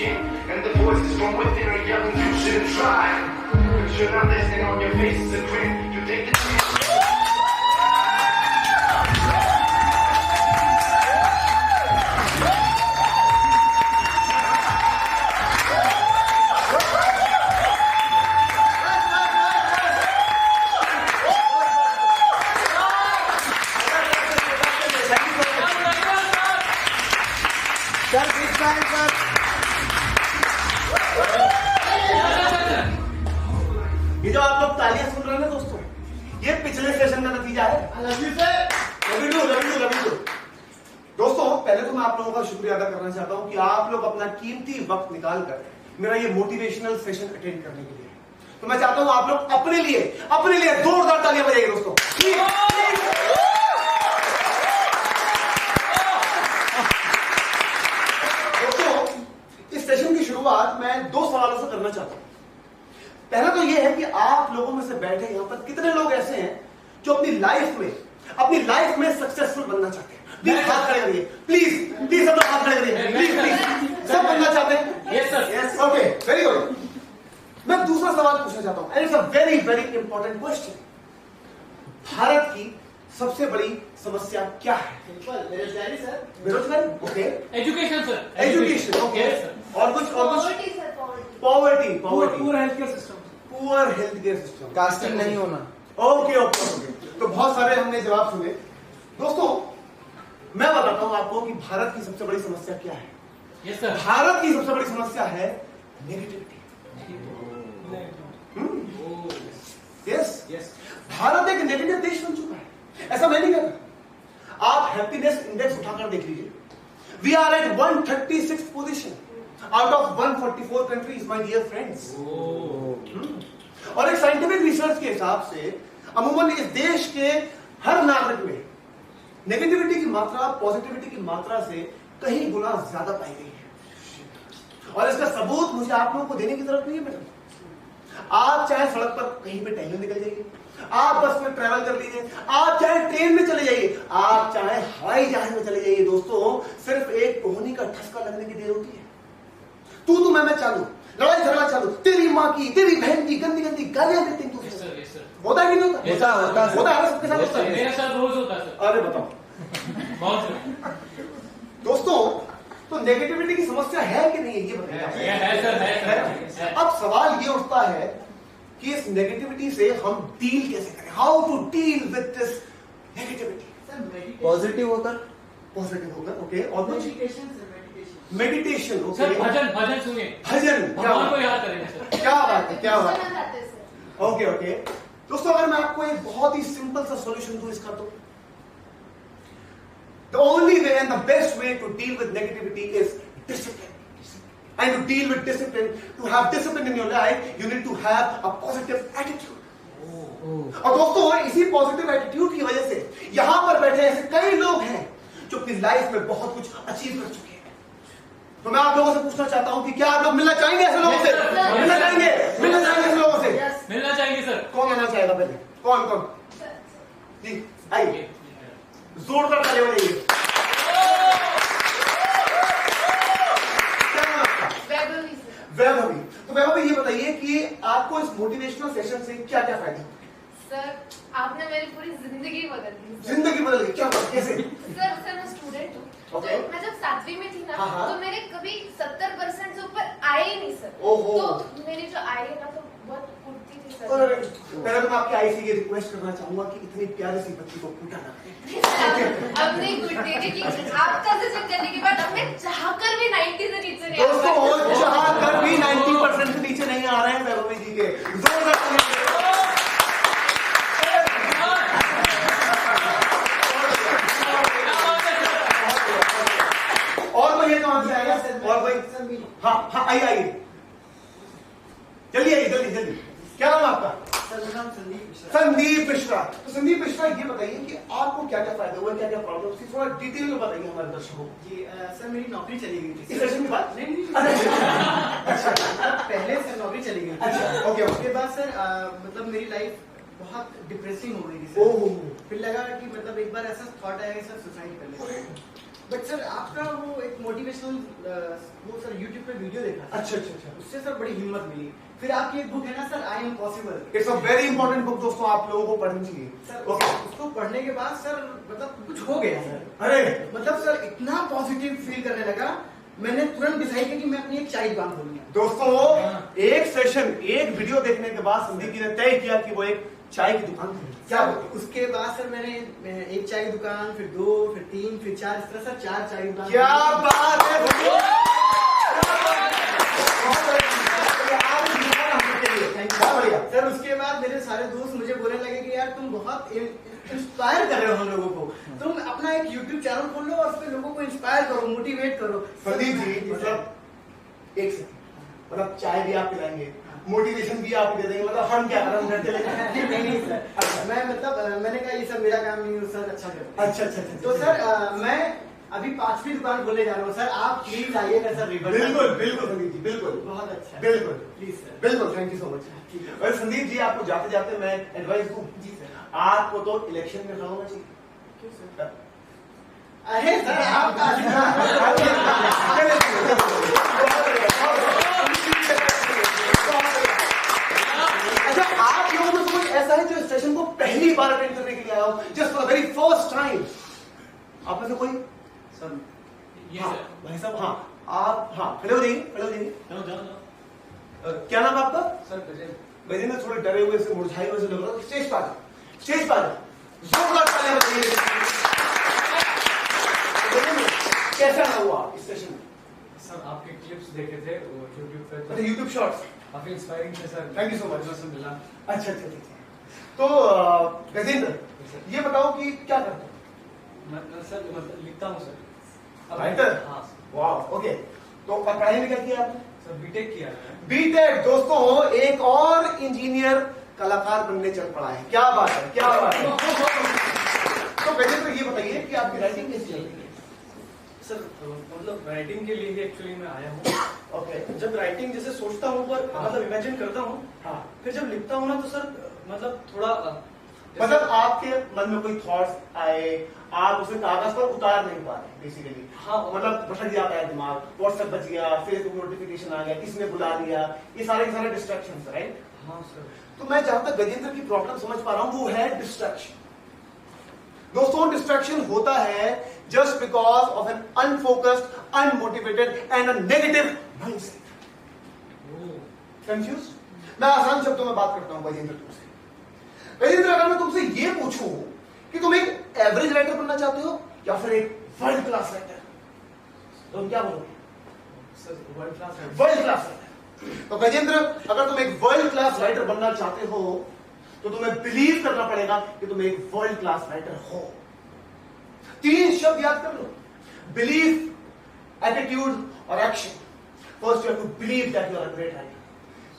skin, and the voices from within are yelling, you shouldn't try. Cause you're not listening, on your face is a grin. You take the chance. ये जो आप लोग तालियां सुन रहे हैं ना दोस्तों, ये पिछले सेशन का नतीजा है। दोस्तों पहले तो मैं आप लोगों का शुक्रिया अदा करना चाहता हूं कि आप लोग अपना कीमती वक्त निकाल कर मेरा ये मोटिवेशनल सेशन अटेंड करने के लिए, तो मैं चाहता हूं आप लोग अपने लिए जोरदार तालियां बजाइए दोस्तों। इस सेशन की शुरुआत मैं 2 सवालों से करना चाहता हूं। पहला तो यह है कि आप लोगों में से बैठे यहां पर कितने लोग ऐसे हैं जो अपनी लाइफ में सक्सेसफुल बनना चाहते हैं? प्लीज हाथ खड़े करिए, प्लीज सब लोग हाथ खड़े करिए, प्लीज सब बनना चाहते हैं? Yes sir, yes, okay, very good. मैं दूसरा सवाल पूछना चाहता हूं, and it's a very very important question. Bharat की सबसे बड़ी समस्या क्या है? बेरोजगारी सर। बेरोजगारी, okay. Education sir. Education, okay. और कुछ poverty, poor health care system, casting नहीं होना। ओके। तो बहुत सारे हमने जवाब सुने। दोस्तों मैं बताता हूं आपको कि भारत की सबसे बड़ी समस्या क्या है। Yes sir. भारत की सबसे बड़ी समस्या है नेगेटिविटी। यस, भारत एक नेगेटिव देश बन चुका है। ऐसा मैं नहीं कहता, आप हैप्पीनेस इंडेक्स उठाकर देख लीजिए। We are at 136 position out of 144 countries, my dear friends. और एक साइंटिफिक रिसर्च के हिसाब से अमूमन इस देश के हर नागरिक में नेगेटिविटी की मात्रा पॉजिटिविटी की मात्रा से कहीं गुना ज्यादा पाई गई है। और इसका सबूत मुझे आप लोगों को देने की जरूरत नहीं है मैडम। आप चाहे सड़क पर कहीं पे टहलने निकल जाइए, आप बस में ट्रैवल कर लीजिए, आप चाहे ट्रेन में चले जाइए, आप चाहे हवाई जहाज में चले जाइए, दोस्तों सिर्फ एक कोहनी का ठसका लगने की देर होती है। तू मैं चालू, लड़ाई झगड़ा चालू, तेरी माँ की तेरी बहन की गंदी गंदी गालियां देते हैं। होता है कि नहीं होता है सबके साथ होता है। मेरे साथ रोज होता है सर। अरे बताओ दोस्तों, तो नेगेटिविटी की समस्या है कि नहीं है ये बताइए। है सर। अब सवाल ये उठता है कि इस नेगेटिविटी से हम डील कैसे करें, how to deal with this negativity. Positive होकर, ओके। और मेडिटेशन, ओके। सर भजन सुनिए, भजन, भगवान को याद करेंगे सर। क्या बात है। ओके। दोस्तों अगर मैं आपको एक बहुत ही सिंपल सा सॉल्यूशन दूं इसका, तो the only way and the best way to deal with negativity is discipline. And to deal with discipline, to have discipline in your life, you need to have a positive attitude. और दोस्तों इसी positive attitude की वजह से यहां पर बैठे ऐसे कई लोग हैं जो अपनी लाइफ में बहुत कुछ अचीव कर चुके हैं। तो मैं आप लोगों से पूछना चाहता हूं कि क्या आप लोग मिलना चाहेंगे ऐसे लोगों से? मिलना चाहेंगे ऐसे लोगों से? मिलना चाहेंगे सर। कौन आना चाहेगा पहले? कौन जी आइए, जोरदार तालियां बजाइए। वैभवी, तो वैभवी ये बताइए कि आपको इस मोटिवेशनल सेशन से क्या क्या फायदे हुए? सर आपने मेरी पूरी जिंदगी बदल दी। जिंदगी बदल गई, क्या बात, कैसे? सर मैं स्टूडेंट हूँ, Okay. तो मैं जब 7वीं में थी ना, हाँ। तो मेरे कभी 70% से ऊपर आए ही नहीं सर। ओहो। तो मेरी जो आई है ना तो बहुत कुटती थी सर। पहले तो मैं आपकी आई से ये रिक्वेस्ट करना चाहूंगा कि इतनी प्यारी सी बच्ची को कूटा ना करें। अब नहीं कुटती, क्योंकि आपका सेशन करने के बाद अब मैं चाहकर भी 90 से नीचे नहीं आ दोस्तों चाहकर भी 90% से नीचे नहीं आ रहे हैं वैभवी जी के। जोरदार और भाई, हाँ आइए जल्दी, क्या नाम आपका? संदीप मिश्रा। तो संदीप मिश्रा ये बताइए कि आपको क्या क्या फायदे हुए, क्या क्या प्रॉब्लम थी, थोड़ा डिटेल में बताइए हमारे दर्शकों को। जी सर मेरी नौकरी चली गई थी। इस सेशन के बाद? नहीं अच्छा पहले सर नौकरी चली गई थी। अच्छा ओके। उसके बाद सर मतलब मेरी लाइफ बहुत डिप्रेसिंग हो गई थी सर। फिर लगा कि मतलब एक बार ऐसा थॉट आया कि सर सुसाइड कर लेते हैं। बट सर आपका वो एक मोटिवेशनल वो सर यूट्यूब पे वीडियो देखा था। अच्छा अच्छा अच्छा। उससे सर बड़ी हिम्मत मिली। फिर आपकी एक बुक है ना sir, I am possible. It's a very important book दोस्तों, आप लोगों को पढ़नी चाहिए। सर ओके उसको पढ़ने के बाद सर मतलब कुछ हो गया सर। अरे मतलब सर इतना पॉजिटिव फील करने लगा, मैंने तुरंत डिसाइड किया कि मैं अपनी एक चाय दुकान खोलूंगा। दोस्तों एक सेशन, एक वीडियो देखने के बाद संदीप जी ने तय किया कि वो एक चाय की दुकान खोलेंगे। क्या उसके बाद सर मैंने एक चाय की दुकान, फिर 2, फिर 3, फिर 4, इस तरह सर 4 चाय की दुकान। क्या बात है भैया! क्या बढ़िया। सर उसके बाद मेरे सारे दोस्त मुझे बोलने लगे कि यार तुम बहुत इंस्पायर कर रहे हो हम लोगों को, तुम अपना एक यूट्यूब चैनल खोल लो और उसमें लोगों को इंस्पायर करो, मोटिवेट करो। संदीप जी मतलब एक सेकंड, मतलब चाय भी आप पिलाएंगे, मोटिवेशन भी आप दे देंगे, मतलब हम क्या करें, हम घर चले जाएं? नहीं सर, मैं मतलब मैंने कहा ये सब मेरा काम नहीं है सर, अच्छा करते हैं। अच्छा अच्छा अच्छा। तो सर मैं अभी 5वीं दुकान खोलने जा रहा हूँ सर, आप प्लीज आइएगा सर रिवर। बिल्कुल बिल्कुल संदीप जी, बिल्कुल बहुत अच्छा है। बिल्कुल प्लीज सर। बिल्कुल, थैंक यू सो मच। ठीक है। और संदीप जी आपको जाते जाते मैं एडवाइस दूं, जी सर। आपको तो इलेक्शन में खड़ा होना चाहिए। क्यों सर? अरे सर आपका अच्छा, आप लोगों में से कोई ऐसा है जो सेशन को पहली बार अटेंड करने के लिए आया हो, just for very first time? आप में से कोई? सर ये हाँ, सर। भाई साहब, हाँ आप, हाँ खड़े हो जाइए, खड़े हो जाइए। जाओ जाओ जाओ। क्या नाम है आपका? सर गजेंद्र। गजेंद्र, थोड़े डरे हुए से, मुरझाए हुए से लग रहा है। स्टेज पर आ जाओ, स्टेज पर आ जाओ, जोरदार तालियां बजाइए। गजेंद्र, कैसा रहा हुआ इस सेशन में? सर आपके क्लिप्स देखे थे वो यूट्यूब पे, अच्छा, यूट्यूब शॉर्ट्स, काफी इंस्पायरिंग थे sir. Thank you so much. से मिला। अच्छा अच्छा अच्छा। तो गजेंद्र, ये बताओ कि क्या करते हो? मैं सर मतलब लिखता हूँ सर। राइटर? हाँ वाह, ओके। तो पढ़ाई में क्या किया आपने? सर बीटेक किया है। बीटेक। दोस्तों एक और इंजीनियर कलाकार बनने चल पड़ा है। क्या बात है, क्या बात है। तो गजेंद्र ये बताइए कि आपकी राइटिंग कैसी चल रही है? सर मतलब राइटिंग के लिए ही एक्चुअली मैं आया हूँ। ओके। जब राइटिंग जैसे सोचता हूँ पर हाँ। मतलब इमेजिन करता हूँ, हाँ, फिर जब लिखता हूँ ना तो सर मतलब थोड़ा मतलब आपके मन में कोई थॉट्स आए, आप उसे कागज पर उतार नहीं पा रहे बेसिकली। हाँ। मतलब भटक जाता है दिमाग, व्हाट्सएप बज गया, फेसबुक नोटिफिकेशन आ गया, किसी ने बुला लिया, ये सारे के सारे डिस्ट्रैक्शंस, राइट? हाँ सर। तो मैं जहां तक गजेंद्र की प्रॉब्लम समझ पा रहा हूं वो है डिस्ट्रैक्शन। दोस्तों डिस्ट्रैक्शन होता है just because of an unfocused, unmotivated and a negative mindset. Confuse? मैं आसान शब्दों में बात करता हूं गजेंद्र तुमसे। गजेंद्र, अगर मैं तुमसे ये पूछूं कि तुम एक एवरेज राइटर बनना चाहते हो या फिर एक वर्ल्ड क्लास राइटर, तो तुम क्या बोलोगे? सर वर्ल्ड क्लास है। World class writer. तो गजेंद्र, अगर तुम एक वर्ल्ड क्लास राइटर बनना चाहते हो तो तुम्हें बिलीव करना पड़ेगा कि तुम एक वर्ल्ड क्लास राइटर हो। 3 शब्द याद कर लो: बिलीव, एटीट्यूड और action. First you have to believe that you are a great writer,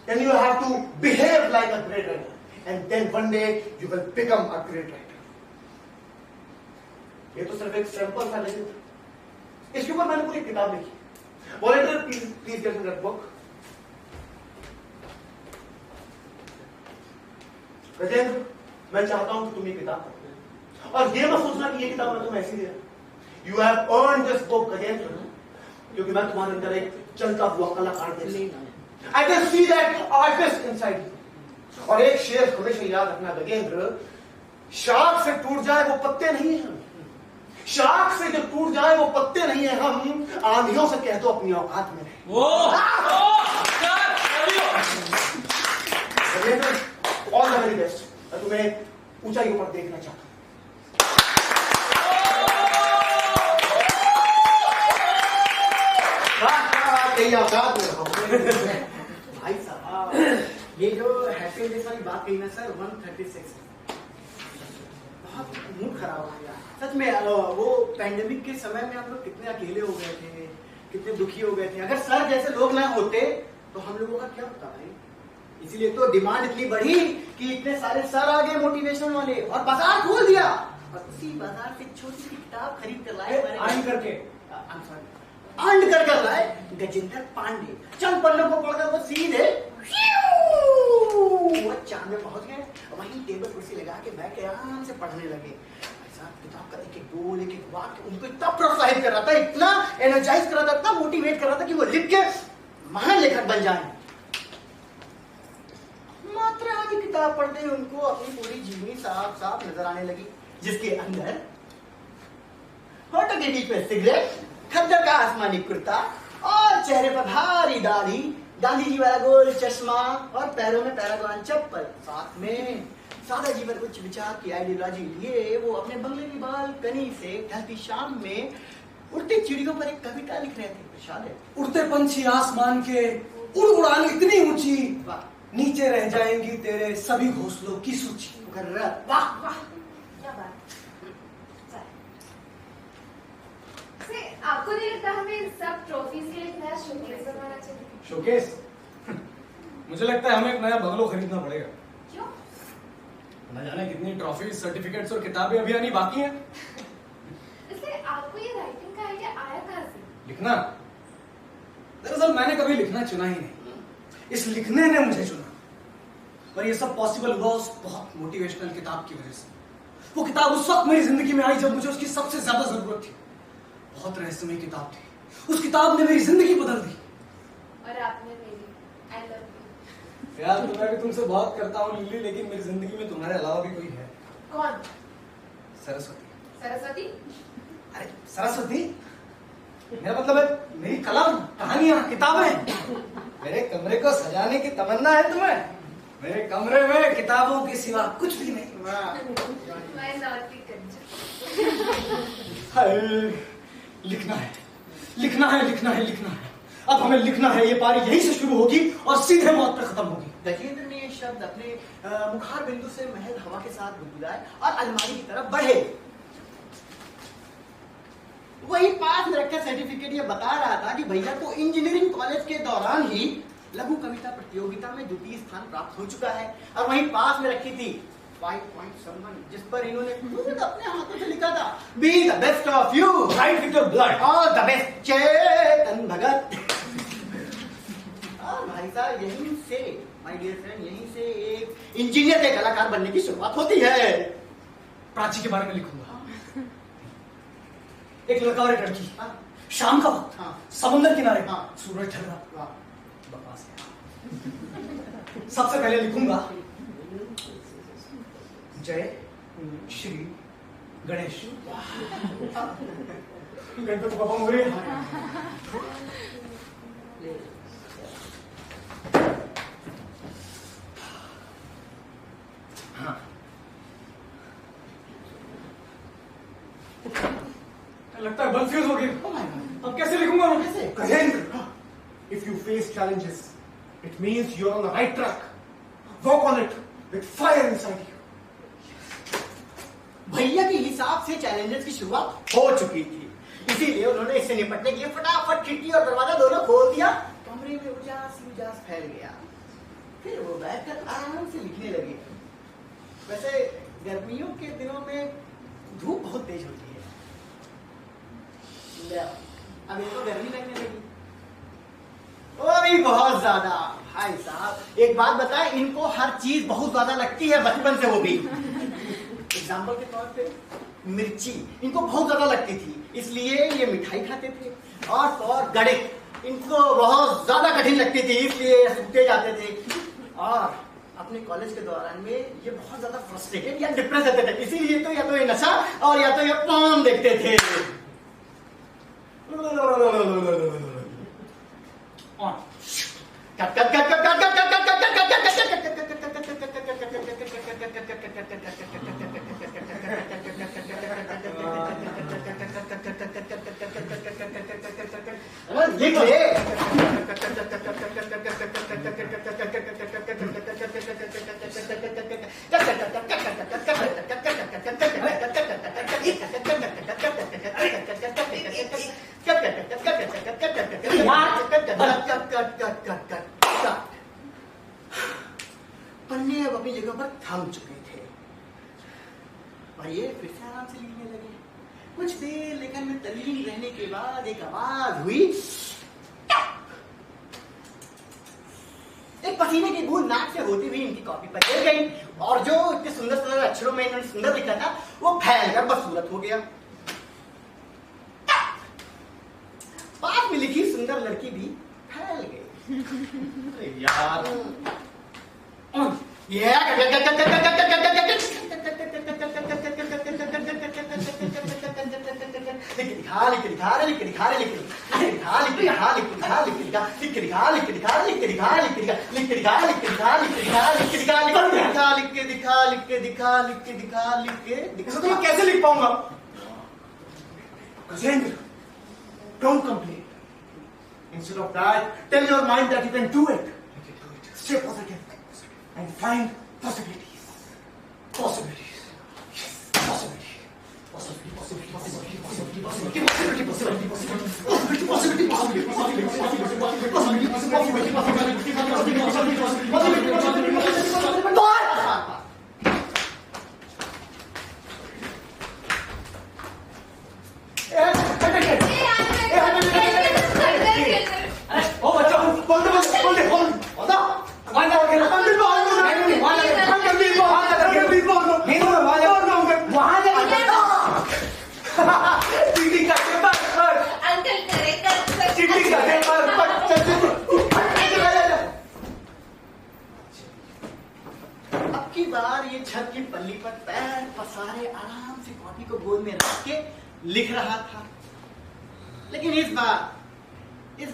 then you have to behave like a great writer, and then one day you will become a great writer. ये तो सिर्फ एक sample था, लेकिन इसके ऊपर मैंने पूरी किताब लिखी। Volunteer please get that book. Gajendra, मैं चाहता हूं कि तुम ये किताब पढ़ो, और ये मत सोचना कि ये किताब मैं तुम्हें ऐसी दे रहा। You have earn this book Gajendra, क्योंकि मैं तुम्हारे अंदर एक चलता हुआ कलाकार देख सकता हूं। I can see that artist inside you. और एक शेर हमेशा याद रखना गजेंद्र, शाख से टूट जाए वो पत्ते नहीं हैं हम, शाख से जो टूट जाए वो पत्ते नहीं है हम, आंधियों से कह दो अपनी औकात में रहे। Gajendra, all the very best. मैं तुम्हें ऊंचाई ऊपर देखना चाहता हूं। भाई साहब ये जो हैप्पी डेज वाली बात कही ना सर, 136 बहुत मूड खराब हो गया सच में। वो पैंडेमिक के समय में आप लोग कितने अकेले हो गए थे, कितने दुखी हो गए थे। अगर सर जैसे लोग ना होते तो हम लोगों का क्या होता भाई। इसीलिए तो डिमांड इतनी बढ़ी कि इतने सारे सर आ गए मोटिवेशन वाले और बाजार खोल दिया, और उसी बाजार से छोटी सी किताब खरीद कर लाए अर्न करके अर्न कर लाए गजेंद्र पांडे। चंद पन्नों को पढ़कर वो सीधे वो चांद में पहुंच गए, वहीं टेबल कुर्सी लगा के बैठ के आराम से पढ़ने लगे। साहब किताब का एक एक बोल, एक एक वाक्य उनको इतना प्रोत्साहित कर रहा था, इतना एनर्जाइज कर रहा था, इतना मोटिवेट कर रहा था कि वो लिख के महान लेखक बन जाए। मात्र आधी किताब पढ़ते ही उनको अपनी पूरी जीवनी साफ साफ नजर आने लगी, जिसके अंदर होठों के बीच में सिगरेट, खद्दर का आसमानी कुर्ता और चेहरे पर भारी दाढ़ी, गांधी जी वाला गोल चश्मा और पैरों में पैरागॉन चप्पल, साथ में सादा जीवन उच्च विचार की आइडियोलॉजी लिए वो अपने बंगले की बालकनी से ढलती शाम में उड़ती चिड़ियों पर एक कविता लिख रहे थे। प्रसाद है, उड़ते पंछी आसमान के उड़ उड़ान इतनी ऊंची, वाह नीचे रह जाएंगी तेरे सभी घोंसलों की सूची। वाह वाह। क्या बात से आपको नहीं लगता हमें सब ट्रॉफीज के लिए एक नया शोकेस बनवाना चाहिए? शोकेस? मुझे लगता है हमें एक नया बंगलो खरीदना पड़ेगा। क्यों? न जाने कितनी ट्रॉफीज, सर्टिफिकेट्स और किताबें अभी आनी बाकी हैं। इसलिए आपको ये राइटिंग का आइडिया आया कहाँ से? लिखना? दरअसल मैंने कभी लिखना चुना ही नहीं, इस लिखने ने मुझे चुना। और ये सब पॉसिबल हुआ उस बहुत मोटिवेशनल किताब की वजह से। वो किताब उस वक्त मेरी जिंदगी में आई जब मुझे उसकी सबसे ज्यादा जरूरत थी। बहुत रहस्यमय किताब थी, उस किताब ने मेरी जिंदगी बदल दी। और आपने मेरी। I love you. यार तो मैं भी तुमसे बहुत करता हूँ लिली, लेकिन मेरी जिंदगी में तुम्हारे अलावा भी कोई है। कौन? सरस्वती। सरस्वती? अरे सरस्वती, मेरा मतलब है मेरी कलम, कहानियां, किताबें। मेरे कमरे को सजाने की तमन्ना है तुम्हें? मेरे कमरे में किताबों के सिवा कुछ भी नहीं। मैं नॉटी कंजर। लिखना है, लिखना है, लिखना है, लिखना है। अब हमें लिखना है। ये पारी यहीं से शुरू होगी और सीधे मौत पर खत्म होगी। गजेंद्र ने ये शब्द अपने मुखार बिंदु से महल हवा के साथ गुदगुदाए और अलमारी की तरफ बढ़े। वही पास में रखा सर्टिफिकेट ये बता रहा था कि भैया को इंजीनियरिंग कॉलेज के दौरान ही लघु कविता प्रतियोगिता में द्वितीय स्थान प्राप्त हो चुका है। और वहीं पास में रखी थी 5.7, जिस पर इन्होंने खुद अपने हाथों से लिखा था, be the best of you, write with your blood, all the best Chetan Bhagat. और भाई साहब यहीं से, माय डियर फ्रेंड, यहीं से एक इंजीनियर के कलाकार बनने की शुरुआत होती है। प्राची के बारे में लिखूंगा। एक लड़का और एक लड़की, शाम का वक्त, समुद्र किनारे, सूरज ढल रहा। बकवास है। सबसे पहले लिखूंगा जय श्री गणेश। गणपति बाबा मोरे। हाँ, लगता है बल्ब फ्यूज हो गया। अब कैसे लिखूंगा मैं? कैसे? Gajendra, if you face challenges, it means you're on the right track. Work on it with fire inside you. भैया के हिसाब से चैलेंजेस की शुरुआत हो चुकी थी, इसीलिए उन्होंने इससे निपटने के लिए फटाफट खिड़की और दरवाजा दोनों खोल दिया। कमरे में उजास ही उजास फैल गया। फिर वो बैठकर आराम से लिखने लगे। वैसे गर्मियों के दिनों में धूप बहुत तेज होती है। अब इनको गर्मी लगने लगी, वो भी बहुत ज्यादा। भाई साहब एक बात बताएं, इनको हर चीज बहुत ज्यादा लगती है बचपन से। वो भी एग्जाम्पल के तौर पे मिर्ची इनको बहुत ज्यादा लगती थी, इसलिए ये मिठाई खाते थे। और गणित इनको बहुत ज्यादा कठिन लगती थी, इसलिए सूखते जाते थे। और अपने कॉलेज के दौरान में ये बहुत ज्यादा फ्रस्ट्रेटेड या डिप्रेस रहते थे, इसीलिए तो या तो ये नशा और या तो ये पोर्न देखते थे। लिख ले। पन्ने अब अपनी जगह पर थम चुके थे और ये फिर से आराम से लिखने लगे। कुछ देर लेखन में तल्लीन रहने के बाद एक आवाज हुई। एक पसीने की बूंद नाक से होती हुई इनकी कॉपी पर गिर गई और जो इतने सुंदर सुंदर अक्षरों में इन्होंने सुंदर लिखा था वो फैल कर बदसूरत हो गया। पास में लिखी सुंदर लड़की भी फैल गई। यार कैसे लिख पाऊंगा? Gajendra, don't complain. Instead of that, tell your mind that you can do it. Stay positive and find possibilities. Possibilities. Yes, possibility. Possibility, possibility, possibility, possibility, possibility, possibility, possibility, possibility, possibility, possibility, possibility, छत की पल्ली पर पैर पसारे आराम से copy को गोद में रख के लिख रहा था। लेकिन इस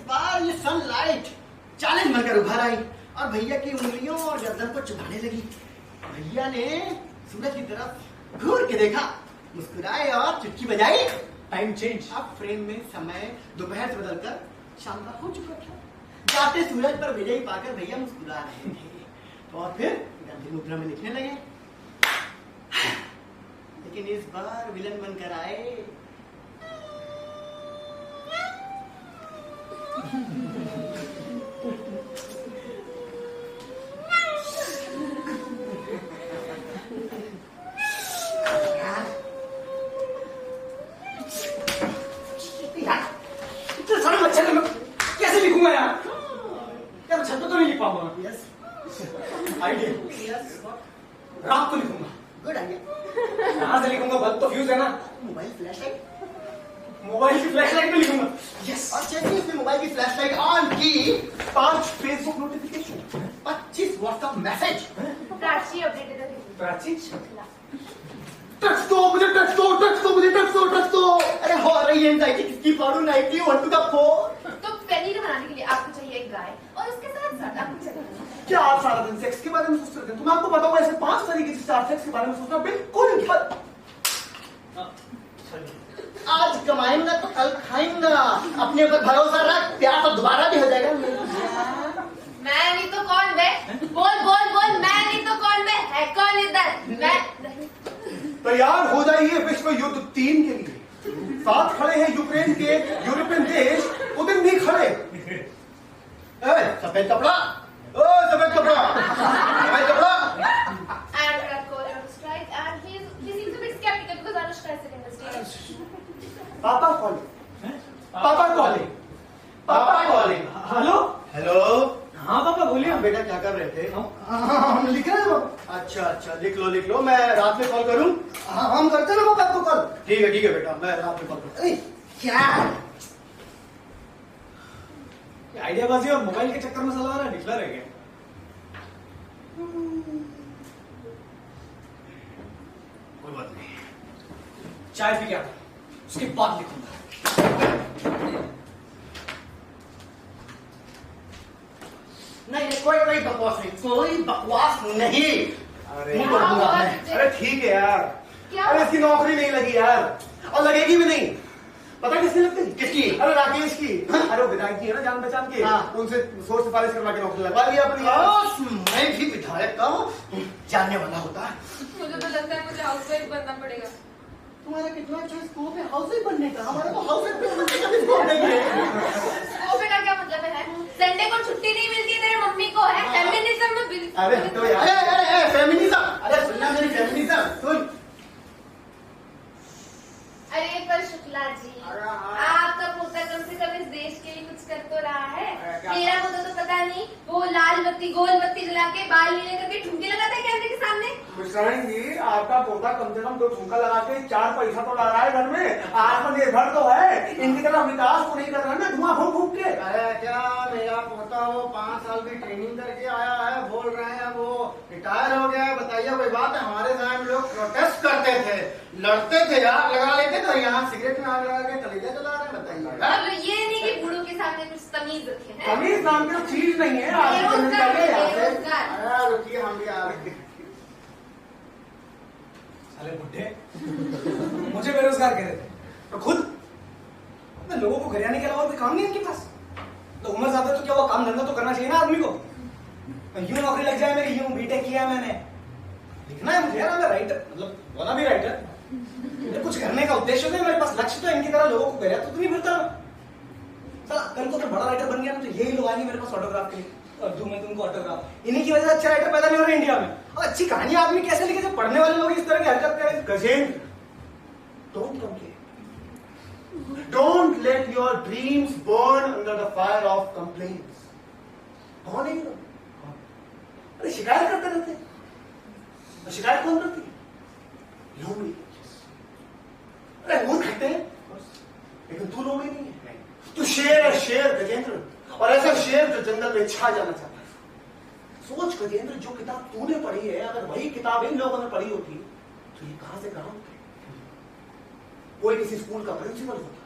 बार ये सनलाइट चैलेंज बनकर उभर आई और भैया की उंगलियों और गर्दन को चुभाने लगी। भैया ने सूरज की तरफ घूर के देखा, मुस्कुराए और चुटकी बजाई। Time change. अब फ्रेम में समय दोपहर से बदलकर शाम का हो चुका था। जाते सूरज पर विजयी पाकर भैया मुस्कुरा रहे थे और फिर गांधी मुद्रा में लिखने लगे। लेकिन इस बार विलन बनकर आए। इतने सारे बच्चे मैं कैसे लिखूंगा यार? यार छत पे तो नहीं लिख पाऊंगा। Yes idea. यस रात को लिखूंगा। Good idea. कहाँ से लिखूंगा? बल्ब तो फ्यूज है ना। Mobile flashlight. मोबाइल की फ्लैशलाइट में लिखूंगा। यस। और जैसे उसने मोबाइल की फ्लैशलाइट ऑन की, 5 Facebook notification, 25 WhatsApp message. Prachi updated है। प्राची टच दो मुझे, टच दो, टच दो मुझे, टच दो, टच दो। अरे हो रही है एंजाइटी किसकी पढ़ू 90 1 टू द 4। तो पनीर बनाने के लिए आपको चाहिए एक गाय और उसके साथ साथ आपको चाहिए क्या आप सारा दिन सेक्स के बारे में सोचते रहते हैं? तुम आपको बताऊंगा ऐसे 5 तरीके से स्टार सेक्स के बारे में सोचना बिल्कुल गलत। आज कमाएंगा तो कल खाएंगा। अपने ऊपर भरोसा रख, प्यार तो दोबारा भी हो जाएगा। मैं नहीं तो कौन बे? बोल बोल बोल, मैं नहीं तो कौन बे? है कौन इधर? मैं नहीं। तैयार हो जाइए विश्व युद्ध 3 के लिए। साथ खड़े हैं यूक्रेन के यूरोपियन देश, उधर भी खड़े। सफेद कपड़ा, ओ सफेद कपड़ा, सफेद कपड़ा। And we are calling on strike, and he seems a bit skeptical because Anushka is sitting on the stage. पापा कॉलिंग, पापा कॉलिंग, पापा कॉलिंग। हेलो। हेलो। हाँ पापा बोलिए। बेटा क्या कर रहे थे? हम लिख रहे हैं पापा। अच्छा लिख लो। मैं रात में कॉल करूं? हाँ हम करते हैं ना पापा आपको कॉल। ठीक है बेटा, मैं रात में कॉल करूं। अरे क्या आइडियाबाजी और मोबाइल के चक्कर में साला वाला डिक्लेयर है क्या? कोई बात नहीं। चाय पी क्या उसके बाद लिखूंगा। नहीं कोई बकवास नहीं। अरे नहीं करूंगा मैं। अरे ठीक है यार। क्या? अरे इसकी नौकरी नहीं लगी यार, और लगेगी भी नहीं। पता किसकी लगती? किसकी? अरे राकेश की। अरे वो विधायक जी है ना जान पहचान के, हाँ। उनसे सोच सिफारिश करवा के नौकरी लगवा लिया अपनी। मैं भी विधायक का जानने वाला होता। मुझे तो लगता है मुझे हाउसवाइफ बनना पड़ेगा। तुम्हारा कितना अच्छा स्कोप है हाउसवाइफ बनने का। हमारा तो हाउसवाइफ बनने का भी स्कोप नहीं है। स्कोप का क्या मतलब है? संडे को छुट्टी नहीं मिलती है तेरे मम्मी को, है फेमिनिज्म में बिल्कुल। अरे तो यार अरे फेमिनिज्म, अरे सुनना मेरी फेमिनिज्म सुन। अरे पर शुक्ला जी, आपका पोता कम से कम इस देश के लिए कुछ कर तो रहा है। मेरा पोता तो पता नहीं वो लाल बत्ती गोल बत्ती मिला के बाल नीले करके ठुमके लगाता है कैमरे के सामने। मिश्राणी जी, आपका पोता कम से कम 2 ठुमका लगा के 4 पैसा तो ला रहा है घर में, आत्मनिर्भर तो है, इनकी तरह विकास को नहीं कर रहा है ना धुआं फूंक फूंक के। अरे क्या मेरा पोता वो 5 साल की ट्रेनिंग करके आया है, बोल रहे हैं वो रिटायर हो गया है। बताइए कोई बात है? हमारे समय में लोग प्रोटेस्ट करते थे, लड़ते थे, आग लगा लेते थे, यहाँ सिगरेट में आग लगा के कलेजा जला रहे हैं। बताइए मतलब ये नहीं कि बूढ़ों के सामने कुछ तमीज रखे हैं। तमीज नाम की चीज नहीं है, आपकी जमीन बेरोजगार, चाहिए यहाँ से। बेरोजगार। अरे रुकिए, हम भी आ रहे हैं। साले बुड्ढे मुझे बेरोजगार कह रहे थे, तो खुद अपने लोगों को घर आने के अलावा कोई काम नहीं है इनके पास। तो उम्र ज्यादा तो क्या हुआ, काम धंधा तो करना चाहिए ना आदमी को। यूं नौकरी लग जाए मेरी, यूं बीटेक किया मैंने, लिखना है मुझे यार, मैं राइटर मतलब बोला भी राइटर, कुछ करने का उद्देश्य है मेरे पास, लक्ष्य तो इनकी तरह लोगों को गया तो नहीं मिलता। साला कल को मैं बड़ा राइटर बन गया ना, तो यही लोग आएंगे मेरे पास ऑटोग्राफ के लिए, और दूं मैं तुमको ऑटोग्राफ। इन्हीं की वजह से अच्छा राइटर पैदा नहीं हो रहे इंडिया में। और अच्छी कहानी आदमी कैसे लिखे जब पढ़ने वाले लोग इस तरह की हरकत करें। Gajendra, don't complain. Don't let your dreams burn under the fire of complaints. कौन है ये लोग? अरे शिकायत करते रहते हैं। और शिकायत कौन करती है? लोमड़ी। अरे वो खाते हैं, लेकिन तू लोमड़ी नहीं है। तू शेर है, शेर गजेंद्र, और ऐसा शेर जो जंगल में छा जाना चाहता है। सोच गजेंद्र, जो किताब तूने पढ़ी है, अगर वही किताब इन लोगों ने पढ़ी होती तो ये कहां से कहां होते। कोई किसी स्कूल का प्रिंसिपल होता,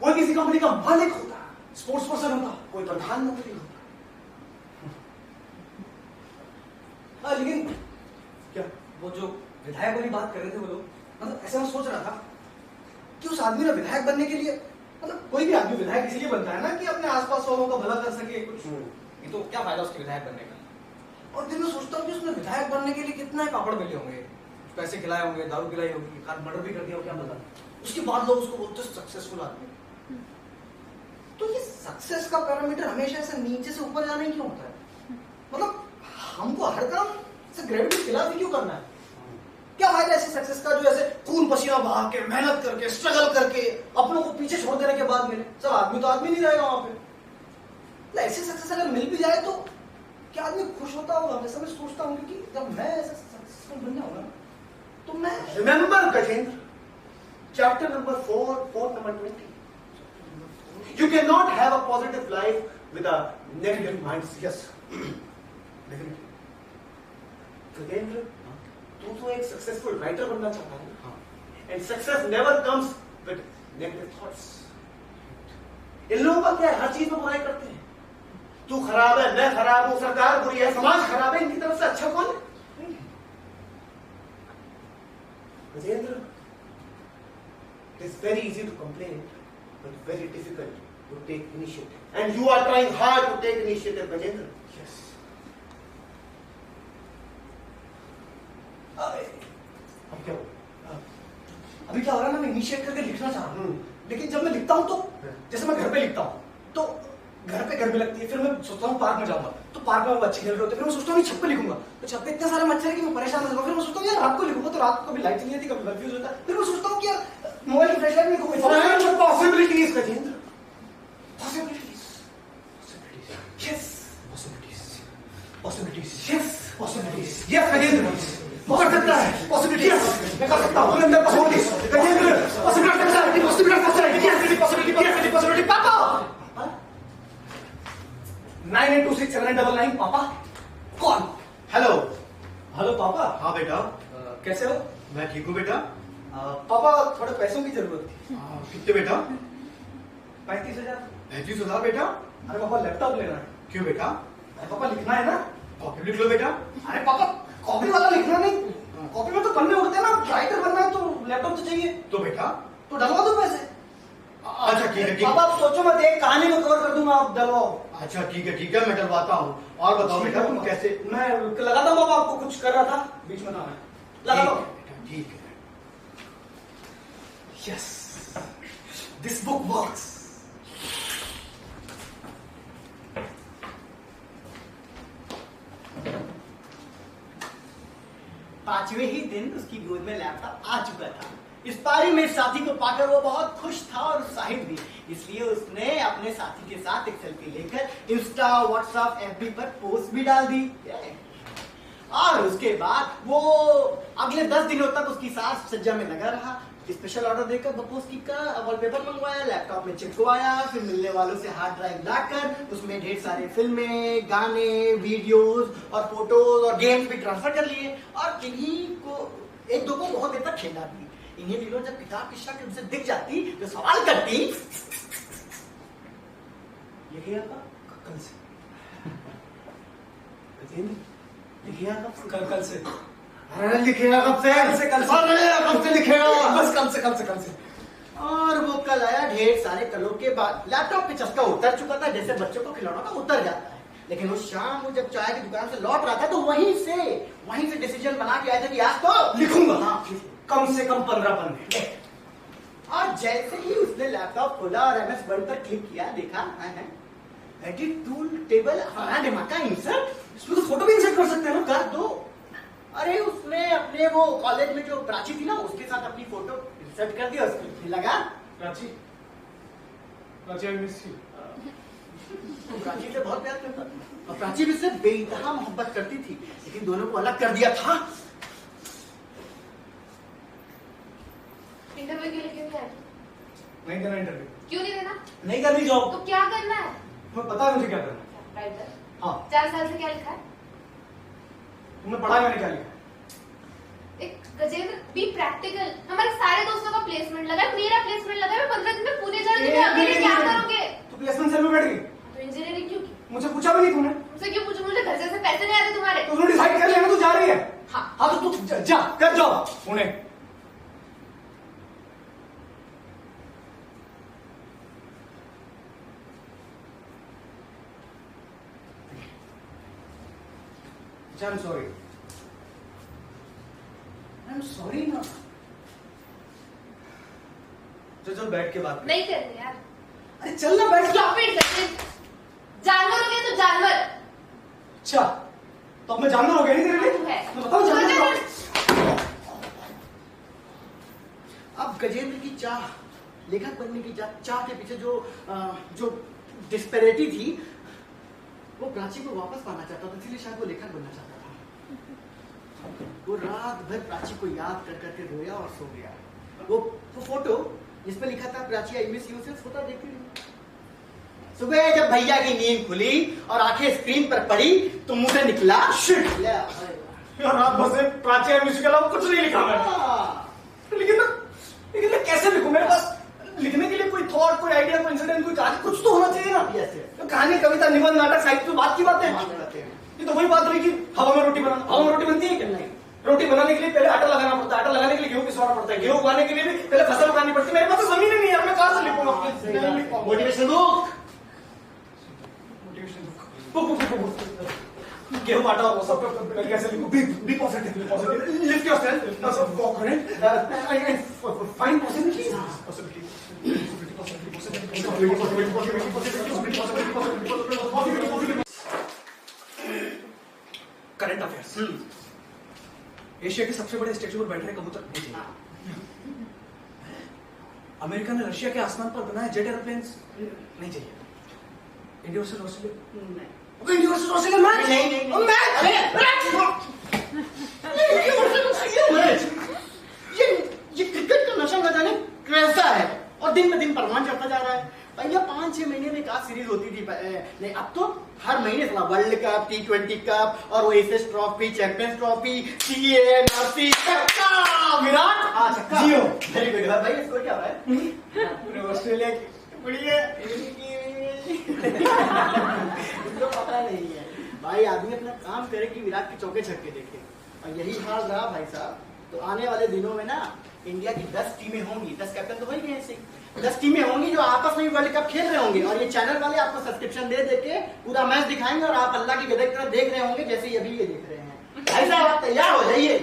कोई किसी कंपनी का मालिक होता, स्पोर्ट्स पर्सन होता, कोई प्रधानमंत्री होता। लेकिन क्या वो जो विधायक वाली बात कर रहे थे वो लोग, मतलब ऐसे मैं सोच रहा था कि उस आदमी ने विधायक बनने के लिए, मतलब कोई भी आदमी विधायक इसलिए बनता है ना कि अपने आसपास लोगों का भला कर सके कुछ। ये तो क्या फायदा उसके विधायक बनने का। और दिन में सोचता हूँ कि उसने विधायक बनने के लिए कितना पापड़ बेले होंगे, पैसे खिलाए होंगे, दारू पिलाई होगी, मर्डर भी कर दिया हो, क्या पता। उसके बाद लोग उसको बोलते सक्सेसफुल आदमी। तो ये सक्सेस का पैरामीटर हमेशा ऐसे नीचे से ऊपर जाने क्यों होता है? मतलब हमको हर काम से ग्रेविटी के खिलाफ ही क्यों करना है? क्या फायदा ऐसे सक्सेस का जो ऐसे खून पसीना बहा के, मेहनत करके, स्ट्रगल करके अपनों को पीछे छोड़ देने के बाद मिले? सब आदमी तो आदमी नहीं रहेगा वहां पे। ऐसी सक्सेस अगर मिल भी जाए तो क्या आदमी खुश होता होगा? हमेशा मैं सोचता हूँ कि जब मैं ऐसा सक्सेसफुल बन जाऊंगा तो मैं remember Gajendra, chapter number 4, quote number 20. You cannot have a positive life with a negative mindset. Yes. Definitely. Gajendra, तू तो एक सक्सेसफुल राइटर बनना चाहता है ना? And success never comes with negative thoughts. इन लोगों का क्या है, हर चीज में बुराई करते हैं। तू खराब है, मैं खराब हूं, सरकार बुरी है, समाज खराब है, इनकी तरफ से अच्छा कौन है? Gajendra, it is very easy to complain, but very difficult to take initiative. And you are trying hard to take initiative, Gajendra. Yes. अब क्या हुआ? अभी क्या हो रहा है ना, मैं इनिशिएट करके लिखना चाह रहा हूँ, लेकिन जब मैं लिखता हूँ तो जैसे मैं घर पे लिखता हूँ तो घर पे गर्मी लगती है, फिर मैं सोचता हूँ पार्क में जाऊंगा तो पार्क में बच्चे खेल रहे होते हैं, फिर मैं सोचता हूँ छत पे लिखूंगा तो छत पे इतने सारे मच्छर है कि मैं परेशान हो जाऊंगा, फिर मैं सोचता हूँ यार रात को लिखूंगा तो रात को कभी लाइट चली जाती, कभी कंफ्यूज होता है, फिर मैं सोचता हूँ कि यार मोबाइल की फ्लैश लाइट में कोई Possibilities, Gajendra. Possibilities. Yes. Possibilities, Yes. Possibilities, Yes, Gajendra. कर सकता है. Possibilities. मैं कर सकता हूँ. अंदर possibilities. Gajendra. Possibilities. Possibilities. Possibility. पापा. 98267999 पापा कौन? हेलो। हेलो पापा। हाँ बेटा। कैसे हो? मैं ठीक हूँ बेटा। पापा थोड़े पैसों की जरूरत थी। कितने बेटा? 35,000। 35,000 बेटा। अरे पापा लैपटॉप लेना है। क्यों बेटा? अरे पापा लिखना है ना। कॉपी लिख लो बेटा। अरे पापा कॉपी वाला लिखना नहीं, कॉपी में तो पन्ने उड़ते हैं ना, राइटर बनना है तो लैपटॉप तो चाहिए। तो बेटा तो डलवा दो पैसे। अच्छा ठीक है, ठीक पापा आप सोचो मत, एक कहानी को कवर कर दूंगा, आप डलवाओ। अच्छा ठीक है, मैं डलवाता हूँ। और बताओ बेटा तुम कैसे? मैं लगाता हूँ पापा, आपको कुछ कर रहा था बीच में था, मैं लगा दो। ठीक है। Yes, this book works. पांचवें ही दिन उसकी गोद में लैपटॉप आ चुका था। इस पारी में साथी को पाकर वो बहुत खुश था और उत्साहित भी, इसलिए उसने अपने अपने साथी के साथ एक सेल्फी लेकर इंस्टा व्हाट्सएप एफबी पर पोस्ट भी डाल दी। और उसके बाद वो अगले 10 दिनों तक उसकी सास सज्जा में लगा रहा। स्पेशल ऑर्डर देकर बपोस की का वॉलपेपर मंगवाया, लैपटॉप में चिपकवाया, फिर मिलने वालों से हार्ड ड्राइव लाकर उसमें ढेर सारे फिल्में, गाने, वीडियोस और फोटोज और गेम्स भी ट्रांसफर कर लिए और इन्हीं को एक दो को बहुत देर तक खेला भी। इन्हीं दिनों जब किताब की शक्ल उनसे दिख जाती तो सवाल करती, ये क्या था? कल से लिखिए कल से अरे लिखेगा कब से? कल से अरे कब से लिखेगा? बस कल से और वो कल आया ढेर सारे कलों के बाद। लैपटॉप पे चस्का उतर चुका था, जैसे बच्चों को खिलौना का उतर जाता है। लेकिन उस शाम वो जब चाय की दुकान से लौट रहा था तो वहीं से डिसीजन बना के आया था कि आज तो लिखूंगा। हाँ, कम से कम 15 पन्ने। और जैसे ही उसने लैपटॉप खोला और MS वर्ड पर क्लिक किया, देखा एडिट टूल टेबल, हमारा दिमाग का इंसर्ट, इसमें तो फोटो भी इंसर्ट कर सकते हैं ना। कर दो। अरे उसने अपने वो कॉलेज में जो प्राची थी ना, उसके साथ अपनी फोटो इंसर्ट कर दिया, उसको लगा Prachi I miss you. Prachi से बहुत प्यार करता था और प्राची भी उससे बेइंतहा मोहब्बत करती थी, लेकिन दोनों को अलग कर दिया था। इंटरव्यू के लिए क्यों नहीं आया? नहीं देना इंटरव्यू, क्यों नहीं देना? नहीं करनी जॉब। तो क्या करना है? तुम्हें पता है मुझे क्या करना है? राइटर हाँ, 4 साल से क्या लिखा है? तुमने पढ़ा है, मैंने क्या लिखा? एक गजेंद्र बी प्रैक्टिकल। हमारे सारे दोस्तों का प्लेसमेंट लगा है, मेरा प्लेसमेंट लगा है। मैं 15 दिन में पुणे जा रही हूँ, अकेले क्या करोगे? तो प्लेसमेंट सेल में बैठ गई? तो इंजीनियरिंग क्यों की? मुझे पूछा भी नहीं तूने। मुझसे क्यों पूछो? मुझे घर से पैसे नहीं आते तुम्हारे। तो तूने डिसाइड कर लिया ना तू जा रही है। हाँ तो तू जा कर job Pune. I'm sorry. I'm sorry ना। चल बैठ के बात कर। नहीं करनी यार। अरे चल ना बैठ। Stop it, Gajendra. जानवर हो गया तो जानवर। अच्छा, तो अब मैं जानवर हो गया नहीं तेरे लिए? तू है। मैं बताऊं जानवर? अब गजेंद्र की चाह, लेखक बनने की चाह के पीछे जो डिस्पेरिटी थी, वो प्राची को वापस पाना चाहता था, इसलिए शायद वो लेखक बनना चाहता था। वो रात भर प्राची को याद कर करके रोया और सो गया। वो फोटो जिसपे लिखा था प्राची आई मिस यू, से फोटो देखती रही। सुबह जब भैया की नींद खुली और आंखें स्क्रीन पर पड़ी तो मुंह से निकला शिट। यार रात भर से प्राची और म्यूजिक के अलावा कुछ नहीं लिखा मैं। लेकिन मैं कैसे लिखूं? मेरे पास लिखने के लिए कोई थॉट, कोई आइडिया, कोई इंसिडेंट, कोई कहानी कुछ तो होना चाहिए ना। तो कहानी, कविता, निबंध, नाटक, साहित्य तो बात की बात है। ये तो वही बात रही कि हवा में रोटी बनाना। हवा में रोटी बनती है क्या? नहीं। रोटी बनाने के लिए पहले आटा लगाना पड़ता है, आटा लगाने के लिए गेहूं पिसवाना पड़ता है, गेहूं उगाने के लिए भी पहले फसल उगानी पड़ती है। मेरे पास तो जमीन ही नहीं है, मैं कहां से लिखूंगा? मोटिवेशन बुक, गेहूं, आटा और सब कैसे लिखूं? Be positive, lift yourself, find positivity, current affairs. Asia के सबसे बड़े स्टैचू पर बैठ रहे कबूतर नहीं चाहिए। अमेरिका ने रशिया के आसमान पर बनाया जेट एयरप्लेन्स नहीं चाहिए। India versus Australia, India versus Australia match ये क्रिकेट का नशा न जाने कैसा है और दिन में दिन परवान चढ़ता जा रहा है। पहले 5-6 महीने में एक सीरीज होती थी, नहीं अब तो हर महीने वर्ल्ड कप, T20 कप और वो एसएस ट्रॉफी, चैंपियंस ट्रॉफी, विराट जियो। वेरी गुड भाई, स्कोर क्या है? ऑस्ट्रेलिया की बढ़िया। इसको पता नहीं है भाई। आदमी अपना काम करे कि विराट के चौके छक्के देखे, और यही हाल रहा भाई साहब। तो आने वाले दिनों में ना इंडिया की 10 टीमें होंगी, 10 कैप्टन तो वही हैं, 10 टीमें होंगी जो आपस में वर्ल्ड कप खेल रहे होंगे, और ये चैनल वाले आपको सब्सक्रिप्शन दे के पूरा मैच दिखाएंगे और आप अल्लाह की गदर की तरह देख रहे होंगे जैसे अभी ये देख रहे हैं। भाई साहब आप तैयार हो जाइए,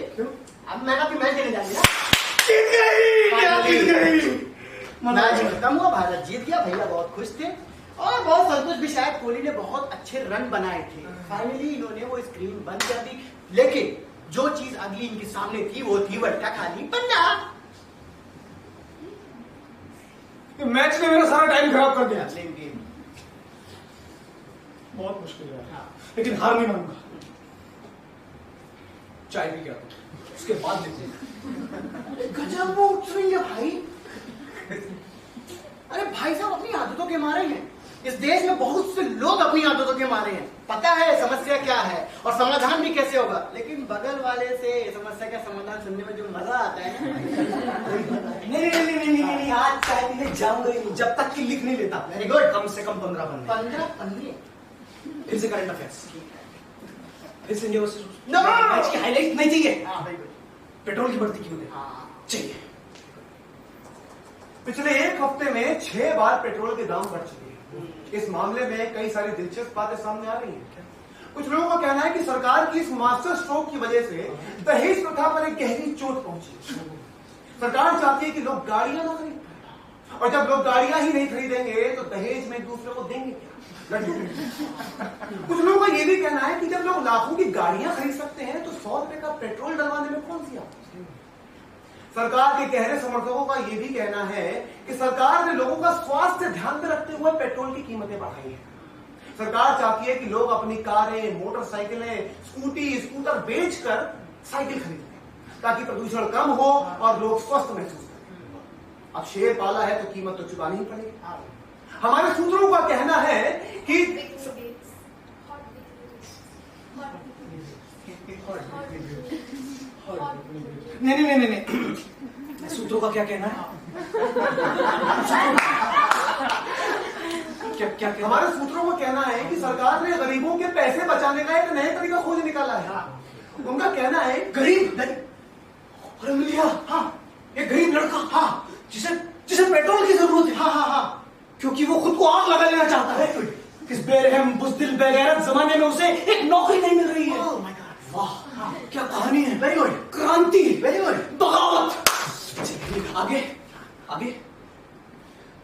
अब मैं आपकी मैच देने जाऊंगा। मैच खत्म हुआ, भारत जीत गया, भैया बहुत खुश थे और बहुत संतुष्ट भी। शायद कोहली ने बहुत अच्छे रन बनाए थे। फाइनली इन्होंने वो स्क्रीन बंद कर दी, लेकिन जो चीज अगली इनके सामने थी वो थी वट्टा खाली पन्ना। मैच ने मेरा सारा टाइम खराब कर दिया। बहुत मुश्किल है, लेकिन हार नहीं मानूंगा। चाय पी के आता हूं, उसके बाद लिखूंगा। गजब वो उठ रही है भाई। अरे भाई साहब अपनी आदतों के मारे हैं। इस देश में बहुत से लोग अपनी आदतों के मारे हैं। पता है समस्या क्या है और समाधान भी कैसे होगा, लेकिन बगल वाले से समस्या का समाधान सुनने में जो मजा आता है ना। नहीं, आज चाय पीने जाऊंगा ही नहीं जब तक कि लिख नहीं लेता। Very good. कम से कम 15 पन्ने। 15 पन्ने। फिर से करंट अफेयर्स, फिर से इंडिया वर्सेस No! मैच की हाइलाइट नहीं चाहिए। हाँ वेरी गुड। पेट्रोल की बढ़ती कीमतें हाँ चाहिए। पिछले एक हफ्ते में 6 बार पेट्रोल के दाम बढ़ चुके हैं। इस मामले में कई सारी दिलचस्प बातें सामने आ रही हैं। कुछ लोगों का कहना है कि सरकार की इस मास्टर स्ट्रोक की वजह से दहेज प्रथा पर एक गहरी चोट पहुंची। सरकार चाहती है कि लोग गाड़ियां ना खरीदें, और जब लोग गाड़ियां ही नहीं खरीदेंगे तो दहेज में एक दूसरे को देंगे क्या? लड्डू। कुछ लोगों का यह भी कहना है कि जब लोग लाखों की गाड़ियां खरीद सकते हैं तो 100 रुपए का पेट्रोल डलवाने में कौन सी आपत्ति है? सरकार के गहरे समर्थकों का यह भी कहना है कि सरकार ने लोगों का स्वास्थ्य ध्यान में रखते हुए पेट्रोल की कीमतें बढ़ाई है। सरकार चाहती है कि लोग अपनी कारें, मोटरसाइकिलें, स्कूटर बेचकर साइकिल खरीदें ताकि प्रदूषण कम हो और लोग स्वस्थ महसूस करें। अब शेर पाला है तो कीमत तो चुकानी ही पड़ेगी। हमारे सूत्रों का कहना है कि नहीं, सूत्रों का क्या कहना है? क्या हमारे सूत्रों का कहना है कि सरकार ने गरीबों के पैसे बचाने का एक नया तरीका खोज निकाला है। उनका कहना है गरीब? अरे मिलिया, हाँ, एक गरीब लड़का, हाँ, जिसे पेट्रोल की जरूरत है, हाँ, क्योंकि वो खुद को आग लगा लेना चाहता है। इस बेरहम बुज़दिल बेगैरत जमाने में उसे एक नौकरी नहीं मिल रही है। Oh my God. वाह, क्या कहानी है। Very good. क्रांति, वेरी गुड। बगावत। आगे आगे।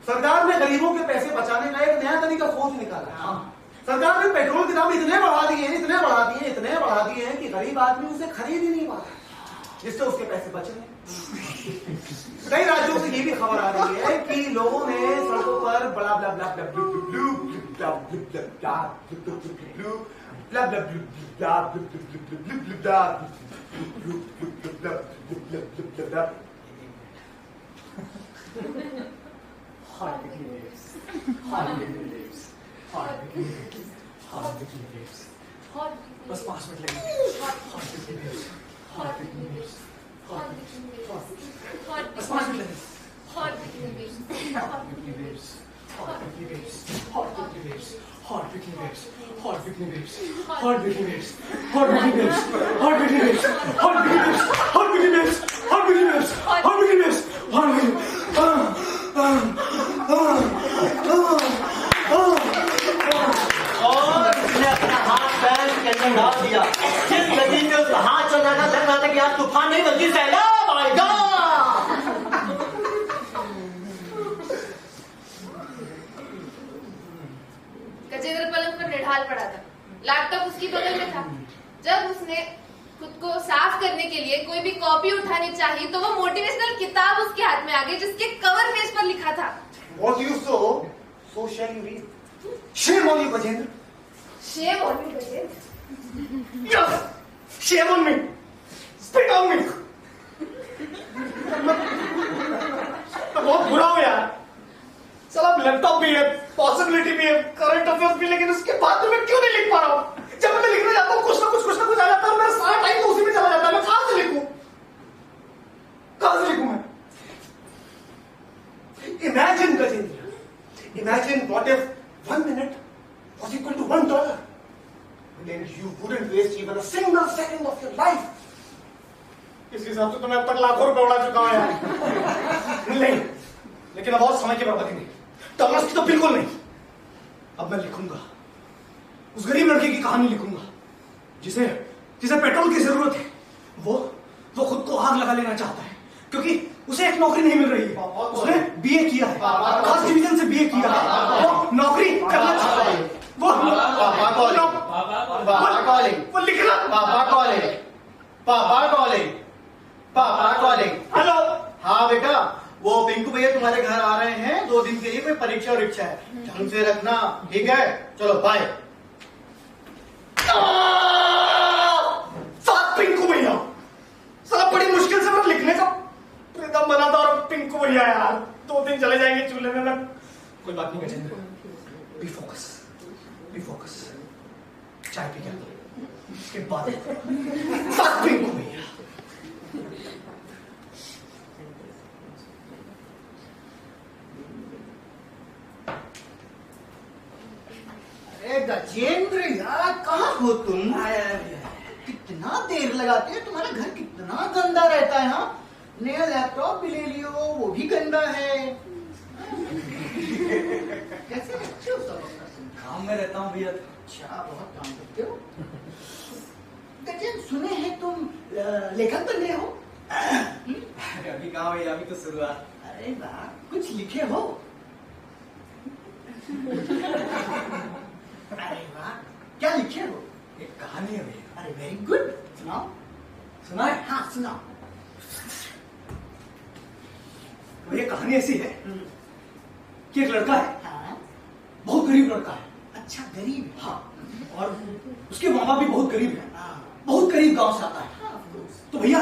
सरकार ने गरीबों के पैसे बचाने का एक नया तरीका खोज निकाला है। सरकार ने पेट्रोल के दाम इतने बढ़ा दिए हैं कि गरीब आदमी उसे खरीद ही नहीं पा रहा, जिससे उसके पैसे बच रहे। कई राज्यों से ये भी खबर आ रही है कि लोगों ने सड़कों पर बड़ा ब्ला ब्ला ब्ला ब्लू ब्लू ब्ला ब्लू ब्ला ब्लू ब्लू ब्ला ब्ला ब्लू ब्ला ब्लू ब्लू ब्लू ब्ला ब्लू ब्लू ब्ला। बस 5 मिनट लगेंगे। बस 5 मिनट लगेंगे। और उसने अपना हाथ पैर के अंदर डाल दिया। जिस गति से उसका हाथ चल रहा था, लग रहा था कि आज तूफान नहीं बल्कि सैलाब आएगा। गजेंद्र पलंग पर निढाल पड़ा था, लैपटॉप उसकी बगल में था। जब उसने खुद को साफ करने के लिए कोई भी कॉपी उठानी चाहिए तो वो मोटिवेशनल किताब उसके हाथ में आ गई जिसके कवर पेज पर लिखा था What you sow, so shall you reap. Shame on you, Gajendra. Shame on me Gajendra. Yes! Shame on me! Spit on me! बहुत बुरा हो यार। साला लैपटॉप भी है, पॉसिबिलिटी भी है, करंट अफेयर्स भी, लेकिन उसके बाद तो मैं क्यों नहीं लिख पा रहा हूँ? जब मैं लिखने जाता हूँ कुछ ना कुछ आ जाता है, मेरा सारा टाइम तो उसी में चला जाता है। मैं कहां से लिखूं मैं? Imagine, Gajendra. Imagine what if 1 minute was equal to $1. Then you wouldn't waste even a single second of your life. इस हिसाब से तो मैं अब तक लाखों रुपए उड़ा चुका हूं यार। नहीं, लेकिन अब और समय की बर्बादी नहीं, डॉलर्स की तो बिल्कुल नहीं। अब मैं लिखूंगा, उस गरीब लड़के की कहानी लिखूंगा जिसे पेट्रोल की जरूरत है। वो खुद को आग लगा लेना चाहता है क्योंकि उसे एक नौकरी नहीं मिल रही है। उसने बीए किया है, फर्स्ट डिवीजन से बीए किया है, वो नौकरी करना चाहता है। वो लिखना। पापा कॉलिंग। हेलो। हाँ बेटा, वो पिंकू भैया तुम्हारे घर आ रहे हैं 2 दिन के लिए, कोई परीक्षा है, ढंग से रखना, ठीक है? चलो बाय। साथ पिंकू भैया, साला बड़ी मुश्किल से मैं लिखने का प्रीतम बना था और पिंकू भैया यार 2 दिन चले जाएंगे चूल्हे में। मैं कोई बात नहीं गजेंद्र, बी फोकस, चाय पी के उसके बाद साथ पिंकू भैया। अरे गजेंद्र यार, कहाँ हो तुम? कितना देर लगाते हो, तुम्हारा घर कितना गंदा रहता है। हाँ, नया लैपटॉप भी ले लियो, वो भी गंदा है। कैसे रहते हो सब अपना? काम में रहता हूँ भैया। अच्छा, बहुत काम करते हो। गजेंद्र, सुने हैं तुम लेखक बन रहे हो? अरे अभी कहाँ भैया, अभी तो शुरुआत। अरे वाह, कुछ लिखे हो? अरे वाह, क्या लिखे हो? एक कहानी है भैया। अरे वेरी गुड, सुनाओ। सुना है? हाँ सुनाओ। भैया कहानी ऐसी है कि एक लड़का है, हाँ, बहुत गरीब लड़का है। अच्छा, गरीब। हाँ, और उसके माँ बाप भी बहुत गरीब है, हाँ, बहुत गरीब गांव से आता है। हाँ, of course। तो भैया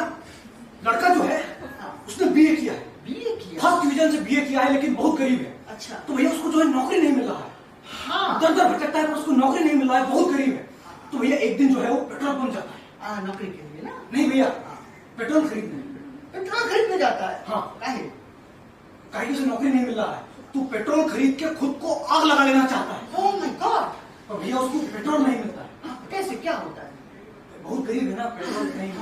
लड़का जो है हाँ, उसने बीए किया है, बीए किया। फर्स्ट डिवीजन से बीए किया है, लेकिन बहुत गरीब है। अच्छा, तो भैया उसको जो है नौकरी नहीं मिल रहा है, हाँ, दर दर भटकता है पर उसको नौकरी नहीं मिल रहा है, बहुत गरीब है। तो भैया एक दिन जो है वो पेट्रोल पंप जाता है। नौकरी के लिए ना? नहीं भैया, पेट्रोल खरीदने। पेट्रोल खरीदने जाता है? हाँ। काहे? काहे कि उसे नौकरी नहीं मिल रहा है, तो पेट्रोल खरीद के खुद को आग लगा लेना चाहता है। Oh my God. पर भैया उसको पेट्रोल नहीं मिलता है। कैसे, क्या होता है? बहुत गरीब है ना, पेट्रोल नहीं।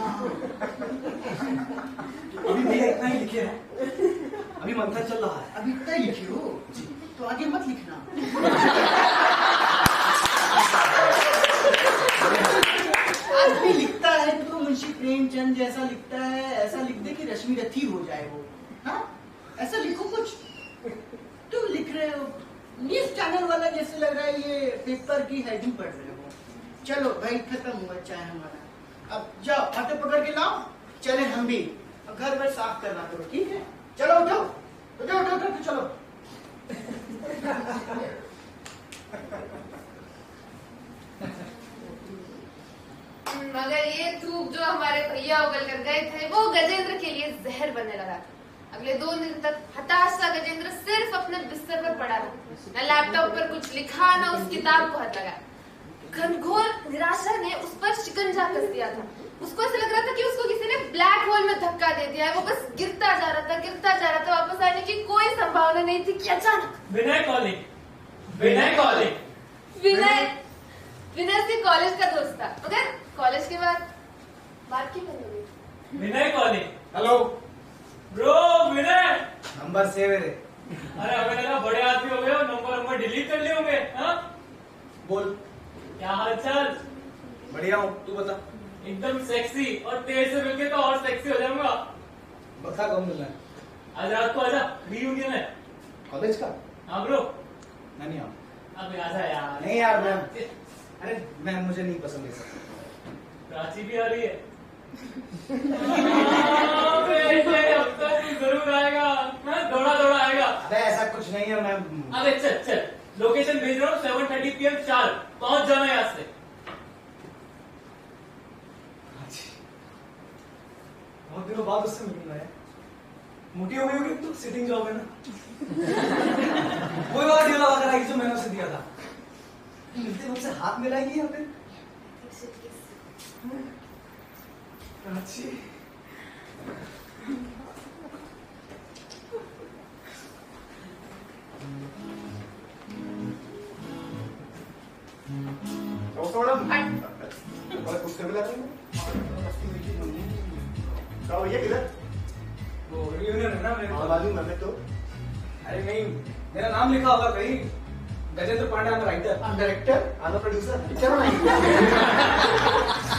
अभी भैया इतना ही लिखे हैं, अभी मंथन चल रहा है। अभी इतना लिखे हो? तो आगे मत लिखना। आदमी लिखता है तो मुंशी प्रेमचंद जैसा लिखता है, ऐसा लिख दे कि रश्मि रथी हो जाए वो। हाँ, ऐसा लिखो कुछ। तुम लिख रहे हो न्यूज चैनल वाला जैसे लग रहा है ये पेपर की हेडिंग पढ़ रहे हो। चलो भाई, खत्म हुआ चाय हमारा। अब जाओ, आटे पकड़ के लाओ, चले हम भी। अब घर वर साफ करना करो, ठीक है? चलो उठो उठो उठो उठो, चलो। मगर ये धूप जो हमारे भैया उगल कर गए थे वो गजेंद्र के लिए जहर बनने लगा था। अगले 2 दिन तक हताश सा गजेंद्र सिर्फ अपने बिस्तर पर पड़ा रहा, न लैपटॉप पर कुछ लिखा न उस किताब को हाथ लगा। घनघोर निराशा ने उस पर शिकंजा कस दिया था। उसको ऐसा लग रहा था कि उसको किसी ने ब्लैक होल में धक्का दे दिया है। वो बस गिरता जा रहा था, वापस आने की कोई संभावना नहीं थी कि अचानक विनय कॉलिंग। विनय से कॉलेज का दोस्त था, मगर कॉलेज के बाद बात की करोगे? विनय कॉलिंग। हेलो ब्रो, विनय। नंबर सेव है। अरे हमें लगा बड़े आदमी हो गए हो, नंबर डिलीट कर लिए होंगे। हाँ, बोल। क्या हाल चाल? बढ़िया हूँ, तू बता। एकदम सेक्सी, और तेरे से मिलके तो और सेक्सी हो जाऊंगा। बता कब मिलना है? आज रात को आजा, रीयूनियन है। कॉलेज का? हाँ ब्रो। मैं नहीं आऊँ। अब आजा यार। नहीं यार मैम, अरे मैम मुझे नहीं पसंद है सब। प्राची भी आ रही है। हाँ, बेटे, अब तो तू जरूर आएगा। हाँ, दौड़ा आएगा। अरे ऐसा कुछ नहीं है मैम। अबे चल, लोकेशन भेज रहा हूँ, 7:30 PM शार्प पहुंच जाना यहाँ से। बहुत दिनों बाद उससे मिलूंगा यार। मोटी हो गई होगी तो सिटिंग जॉब है ना। कोई बात नहीं, लगा कर जो मैंने उसे दिया था। मिलते वक्त से हाथ मिलाएगी यहाँ पे। प्राची, भैया किधर? वो रियूनियन है ना मेरे। मालूम है मैं तो। अरे नहीं, मेरा नाम लिखा होगा कहीं। Gajendra Pandey, I'm writer. Director, आधा प्रोड्यूसर, पिक्चर बनाएंगे।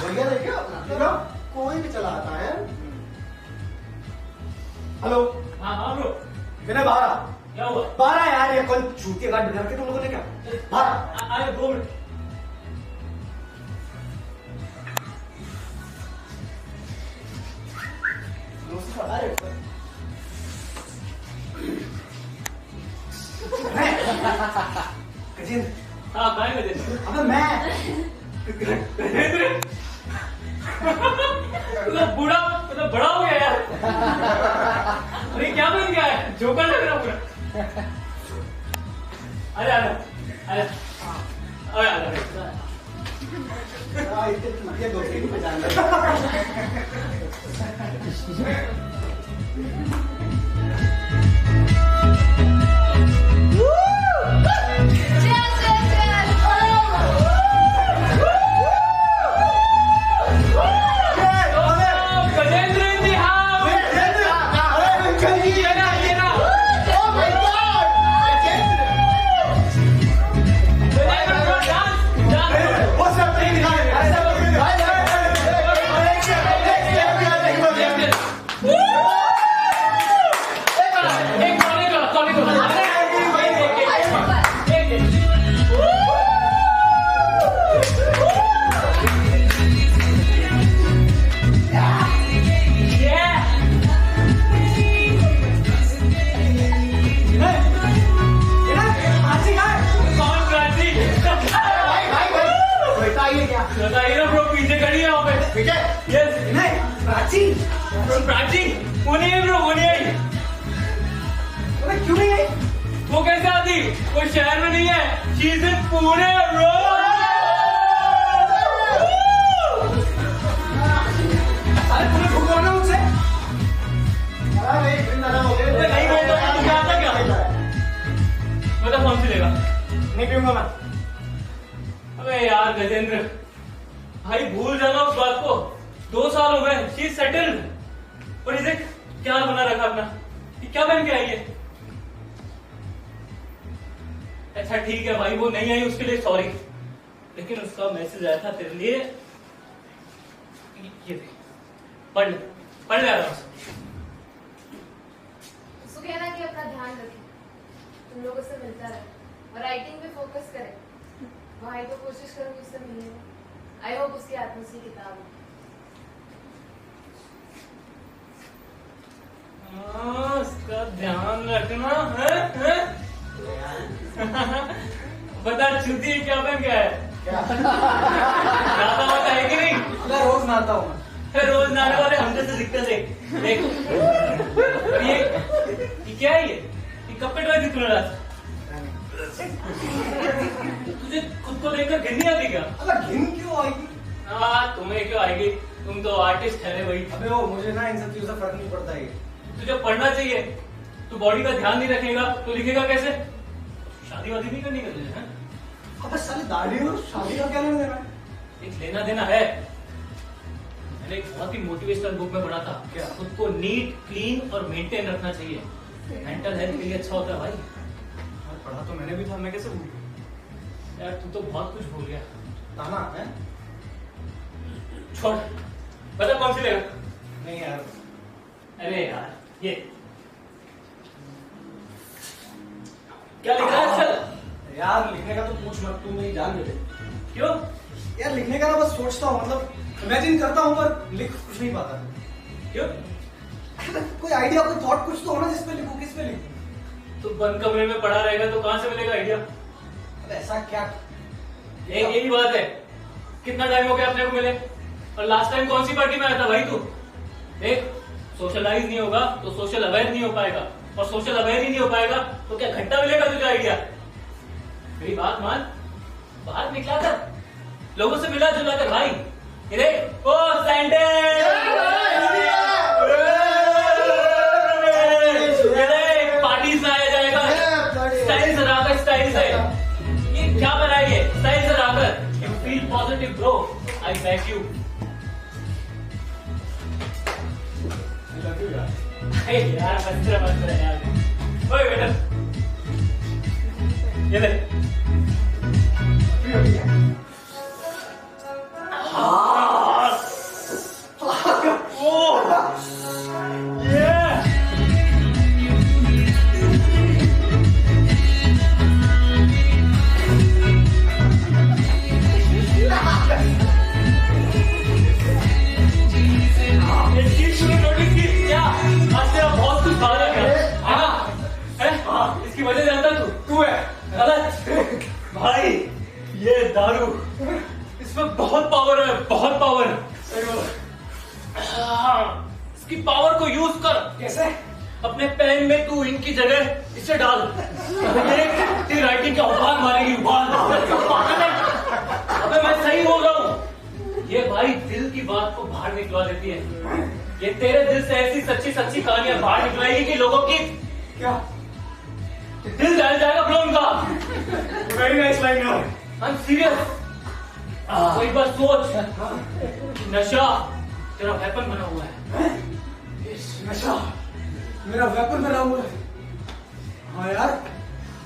बढ़िया देखिए अपना, कोई भी चला आता है। हेलो। हाँ ब्रो। विनय बाहर आ। क्या हुआ? बाहर आ यार, ये कौन चूतिया गार्ड बिठा के तुम लोगों ने क्या? बाहर आए 2 मिनट। गजेंद्र, हाँ, कहाँ है गजेंद्र? अबे मैं गजेंद्र बूढ़ा बड़ा हो गया यार। अरे क्या बन गया है, जोकर लग रहा पूरा। अरे अरे अरे अरे ये दोस्ती की पहचान है। गजेंद्र इन दी हाउस। पीछे खड़ी है वहाँ पे। यस प्राची प्राची वो नहीं है ब्रो, वो नहीं आई। क्यों नहीं आई? वो कैसे आती, वो शहर में नहीं है, she is in Pune bro. अरे तुम्हें भुगवाना मुझसे? नहीं बोलता तो क्या आता क्या, मतलब कौन सी लेगा? नहीं पीऊंगा मैं। अबे यार गजेंद्र भाई भूल जाना उस बात को। 2 साल हो गए, शी इज सेटल्ड और इसे क्या बना रखा अपना, ये क्या बन के आई है? अच्छा ठीक है भाई, वो नहीं आई उसके लिए सॉरी, लेकिन उसका मैसेज आया था तेरे लिए, ये देख, पढ़ ले आराम से। उसको कहना कि अपना ध्यान रखे, तुम लोगों से मिलता रहे और राइटिंग पे फोकस करे। भाई तो कोशिश करूंगी उससे मिलने में। आई होप उसके हाथ में उसकी किताब हो। उसका ध्यान रखना है? बता चुती क्या बन गया है? नहाता वाता है कि नहीं? मैं रोज नहाता हूँ। रोज नहाने वाले हम जैसे दिक्कत है। देख ये क्या है, ये कब पे ड्राइव तूने रात? तुझे खुद को देखकर घिन नहीं आती क्या? अगर घिन क्यों आएगी? हाँ तुम्हें क्यों आएगी, तुम तो आर्टिस्ट है भाई। अबे वो मुझे ना इन सब चीजों से फर्क नहीं पड़ता है। तुझे पढ़ना चाहिए, तू बॉडी का ध्यान नहीं रखेगा तो लिखेगा कैसे? शादी वादी नहीं करनी कर तुझे, हैं? अबे साली दाढ़ी और शादी का क्या लेना देना है? एक लेना देना है। मैंने एक बहुत ही मोटिवेशनल बुक में पढ़ा था, क्या खुद को नीट क्लीन और मेंटेन रखना चाहिए, मेंटल हेल्थ के लिए अच्छा होता है भाई। पढ़ा तो मैंने भी था, मैं कैसे भूल गया? यार तू तो बहुत कुछ भूल गया। ताना है? छोड़, बता कौन सी लेगा? नहीं यार। अरे यार ये क्या लिख रहा है? चल यार लिखने का तो पूछ मत, तू मेरी जान ले ले। क्यों? यार लिखने का ना बस सोचता हूँ, मतलब इमेजिन करता हूँ पर लिख कुछ नहीं पाता। क्यों? कोई आइडिया, कोई थॉट कुछ तो होना जिस पे लिखूं, किस पे लिखूं? तू बंद कमरे में पड़ा रहेगा तो कहां से मिलेगा आइडिया? अब ऐसा क्या? एक यही बात है, कितना टाइम हो गया अपने को मिले, और लास्ट टाइम कौन सी पार्टी में आया था भाई तू? देख सोशलाइज नहीं होगा तो सोशल अवेयर नहीं हो पाएगा, और सोशल अवेयर ही नहीं हो पाएगा तो क्या घंटा मिलेगा तुझे आइडिया? मेरी बात मान, बाहर निकला था, लोगों से मिला जुला कर भाई। ये देख, ओ सैंडल, पार्टीज में आया जाएगा स्टाइल से राकर, स्टाइल से। ये क्या बना है ये स्टाइल से rocker? You feel positive bro, I back you. यार बस यार, ओए बेटा ये ले। इसकी वजह जानता तू है गलत भाई, ये दारू इसमें बहुत पावर है, बहुत पावर। इसकी पावर को यूज कर। कैसे? अपने पेन में तू इनकी जगह इसे डाल। तेरी राइटिंग का उबाल मारेगी, उबाल। अबे मैं सही बोल रहा हूँ। ये भाई दिल की बात को बाहर निकलवा देती है। ये तेरे दिल से ऐसी सच्ची सच्ची कहानियां बाहर निकलाएगी कि लोगों की क्या? दिल जल जाएगा ब्रो उनका। वेरी नाइस लाइन यार। I am serious. कोई बात सोच, नशा तेरा वेपन बना हुआ है। नशा मेरा वेपन बना हुआ है। हाँ यार,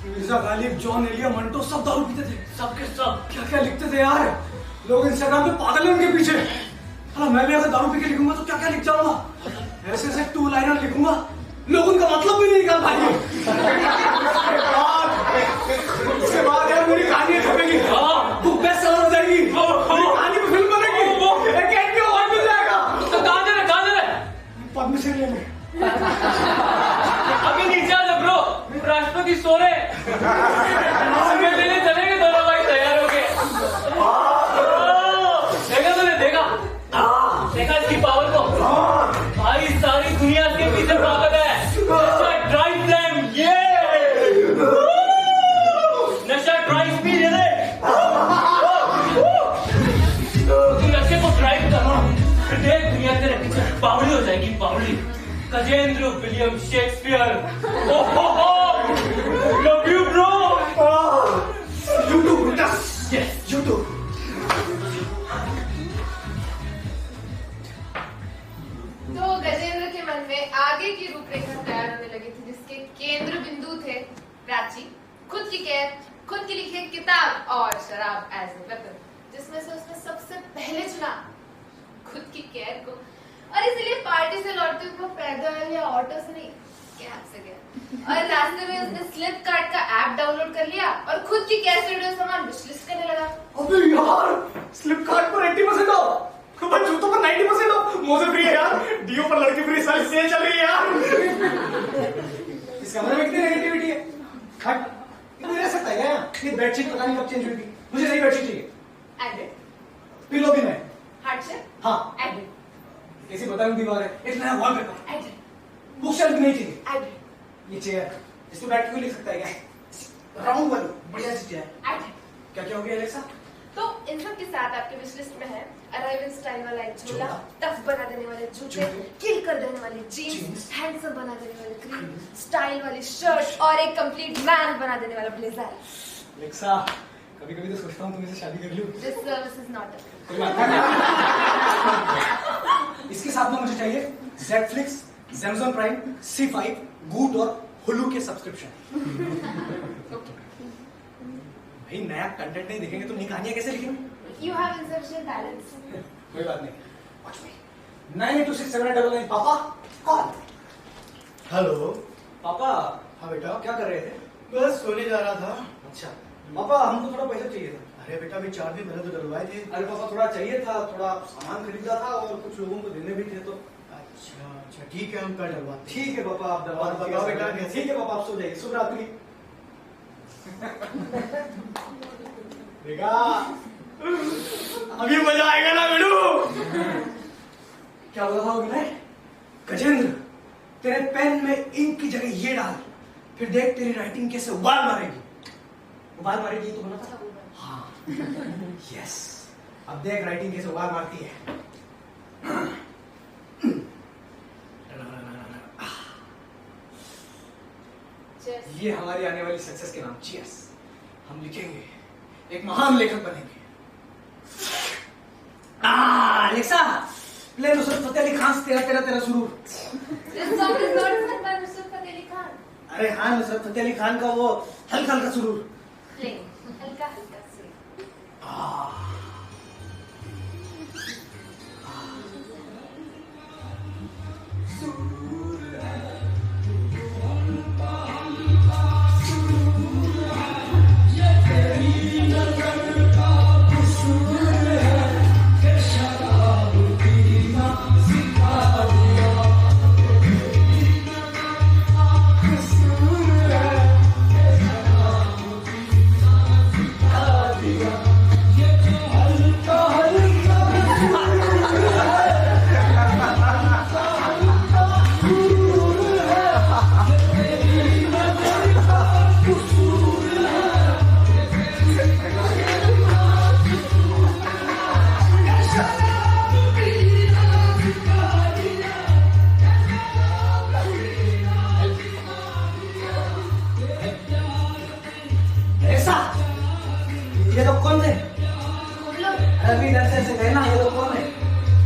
मिर्जा गालिब, जॉन एलिया, मंटो सब दारू पीते थे। सबके सब क्या क्या लिखते थे यार। लोग इंस्टाग्राम पे पागल हैं उनके पीछे। हाँ, मैं भी अगर दारू पी के लिखूंगा तो क्या क्या लिख जाऊंगा। ऐसे ऐसे 2 लाइनर लिखूंगा, लोग उनका मतलब भी नहीं निकाल पाएंगे। उसके बाद यार मेरी कहानी छपेगी, बुक बेस्ट सेलर हो जाएगी, कहानी पे फिल्म बनेगी, एकेडमी अवार्ड मिल जाएगा। तो कहाँ दे रहे? पद्मश्री लेंगे। अभी नीचे आ जा ब्रो, राष्ट्रपति सो रहे। सिगरेट लेने चलेंगे दोनों भाई तैयार हो गए। देखा तूने? देखा इसकी पावर को? भाई सारी दुनिया इसके पीछे पागल है। ड्राइव फ्लेम, ये नशा ड्राइव भी दे दे। तू नशे को ड्राइव कर, देख दुनिया तेरे पीछे बावली हो जाएगी, बावली। Gajendra William Shakespeare. Love you bro. You too, Brutus. Yes. You too. तो गजेंद्र के मन में आगे की रूपरेखा तैयार होने लगी थी, जिसके केंद्र बिंदु थे प्राची, खुद की कैद, खुद की लिखी किताब और शराब एज ए वेपन, जिसमें से उसने सबसे पहले चुना खुद की कैद को। और इसलिए पार्टी से लौटते हुए पैदल या ऑटो से नहीं, कैब से गया। और रास्ते में उसने फ्लिपकार्ट का ऐप डाउनलोड कर लिया और खुद की कैद से जुड़े सामान विशलिस्ट करने लगा। अबे यार, फ्लिपकार्ट पर 80% ऑफ, पर जूतों पर 90% ऑफ, मोजे फ्री है यार, डीओ पर लड़की फ्री, सारी सेल चल रही है यार। इस कमरे में कितनी नेगेटिविटी है। हट, इतना रह सकता है क्या? ये बेडशीट पता नहीं कब चेंज हुई थी। मुझे नई बेडशीट चाहिए। एडिट। पिलो भी मैं। हार्ट से? हाँ। एडिट। कैसी बताऊं दीवार है, एक नया वॉलपेपर। एडिट। बुक शेल्फ नहीं चाहिए। एडिट। ये चेयर, इस पे बैठ के लिख सकता है क्या? राउंड वाली बढ़िया सी चेयर। एडिट। क्या क्या हो गया अलेक्सा? तो इन सब के साथ आपके विश लिस्ट में है अराइवल स्टाइल वाला एक झोला, टफ बना देने वाले जूते, किल कर देने वाली जीन्स, हैंडसम बना देने वाली क्रीम, स्टाइल वाली शर्ट और एक कंप्लीट मैन बना देने वाला ब्लेजर। अलेक्सा, कभी कभी तो सोचता हूँ तुमसे शादी कर लूं। दिस सर्विस इज नॉट कोई बात नहीं। इसके साथ में मुझे चाहिए Netflix, Amazon Prime, C5, Goot और Hulu के सब्सक्रिप्शन। भाई नया कंटेंट नहीं देखेंगे तो नई कहानियां कैसे लिखेंगे? You have insufficient talents। कोई बात नहीं। Watch me. 98267999। पापा कॉल। हेलो। पापा। हाँ बेटा। क्या कर रहे थे? बस सोने जा रहा था। अच्छा पापा, हमको थोड़ा पैसा चाहिए था। अरे बेटा, अभी 4 दिन पहले तो डलवाए थे। अरे पापा, थोड़ा चाहिए था, थोड़ा सामान खरीदा था और कुछ लोगों को देने भी थे तो। अच्छा अच्छा, ठीक है, हम कल डलवाते हैं। ठीक है पापा, आप दरबार और बताओ बेटा, कैसे? ठीक है पापा, आप सो जाइए। शुभ रात्रि। देखा, अभी मजा आएगा ना बेटू। क्या बोला था विनय? गजेंद्र, तेरे पेन में इंक की जगह ये डाल, फिर देख तेरी राइटिंग कैसे उबाल मारेगी। उबाल मारेगी तो बोला था। हाँ, यस। अब देख राइटिंग कैसे उबाल मारती है। ये हमारी आने वाली सक्सेस के नाम। चीयर्स। हम लिखेंगे, एक महान लेखक बनेंगे। अलेक्सा, प्ले नुसरत फतेह अली खान से तेरा तेरा तेरा शुरू। This song is not sung by Nusrat Fateh Ali Khan। अरे हाँ, नुसरत फतेह अली खान का वो हल्का हल्का शुरू। Play, हल्का हल्का से। ये लोग कौन थे? तुम लोग अभी इधर से गए ना, ये लोग कौन है?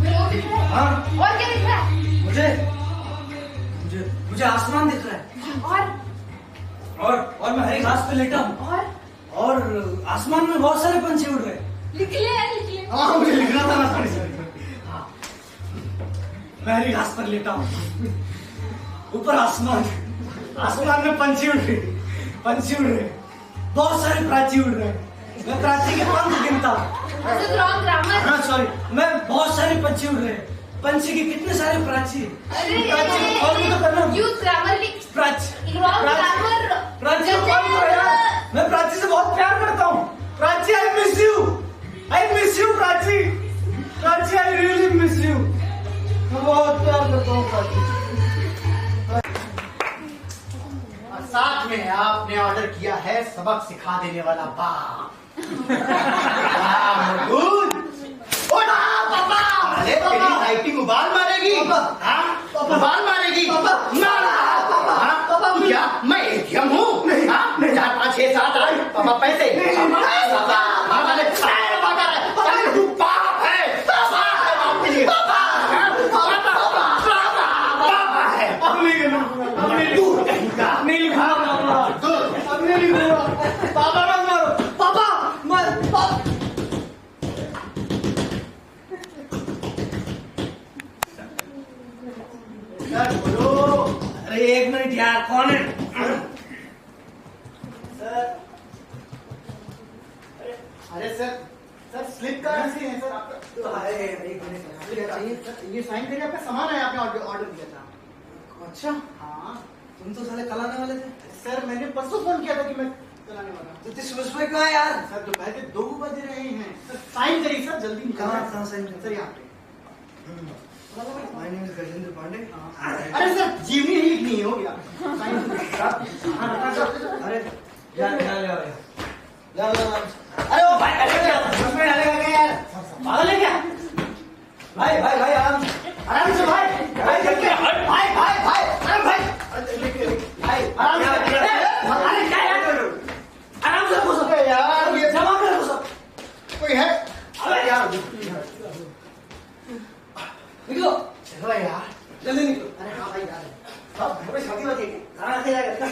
लोग दिख रहा है? हाँ और क्या दिख रहा है? मुझे आसमान दिख रहा है और मैं हरी घास पे लेटा हूँ और आसमान में बहुत सारे पंछी उड़ रहे हैं। लिख ले। हाँ मुझे लिखना था ना, सॉरी हाँ मैं हरी घास पर लेटा हूँ, ऊपर आसमान में पंछी उड़ रहे, बहुत सारे प्राची उड़ रहे हैं। मैं प्राची के पंख गिनता हूँ। This is wrong grammar. हाँ सॉरी, मैं बहुत सारे पंछी उड़ रहे हैं। पंछी के कितने सारे प्राची? प्राची को कॉल भी तो करना। Use grammar. Prachi Wrong grammar. Prachi को कॉल करो यार। मैं प्राची से बहुत प्यार करता हूँ। Prachi I miss you Prachi. Prachi I really miss you. मैं बहुत प्यार करता हूँ प्राची। और साथ में आपने ऑर्डर किया है सबक सिखा देने वाला बाप। अरे तेरी लाइटिंग उबाल मारेगी, हाँ? उबाल मारेगी। तू क्या मैं एटीएम हूँ? 4 5 6 7 8 पापा पैसे तू बाप है, पापा है। नहीं लिखा पापा मत मारो, पापा मत अरे 1 मिनट यार, कौन है? अरे सर स्लिप कहाँ से है सर आपका? एक मिनट चाहिए सर, ये साइन करिए, आपका सामान है, आपने ऑर्डर दिया था। अच्छा हाँ तुम तो साले कलाने वाले थे। सर मैंने परसों फोन किया था कि मैं चलाने वाला हूँ। तो सुबह सुबह कहाँ है यार? सर दोपहर के 2 बज रहे हैं सर, साइन करिए सर, जल्दी कहाँ साइन करें? सर यहाँ पे। My name is Gajendra Pandey. अरे सर जीवनी नहीं लिखनी है, हो गया साइन। अरे यार ले आओ यार। अरे ओ भाई अरे उसमें डालेगा क्या यार? पागल है क्या? भाई आराम से भाई चल के भाई अरे भाई आराम से। अरे क्या यार, आराम से घुसो यार, ये जमा कर घुसो। कोई है? अरे यार निकलो, चलो यार, जल्दी निकलो। अरे हाँ भाई यार, सब घर पे शादी होती है क्या? खाना खाते जाएगा।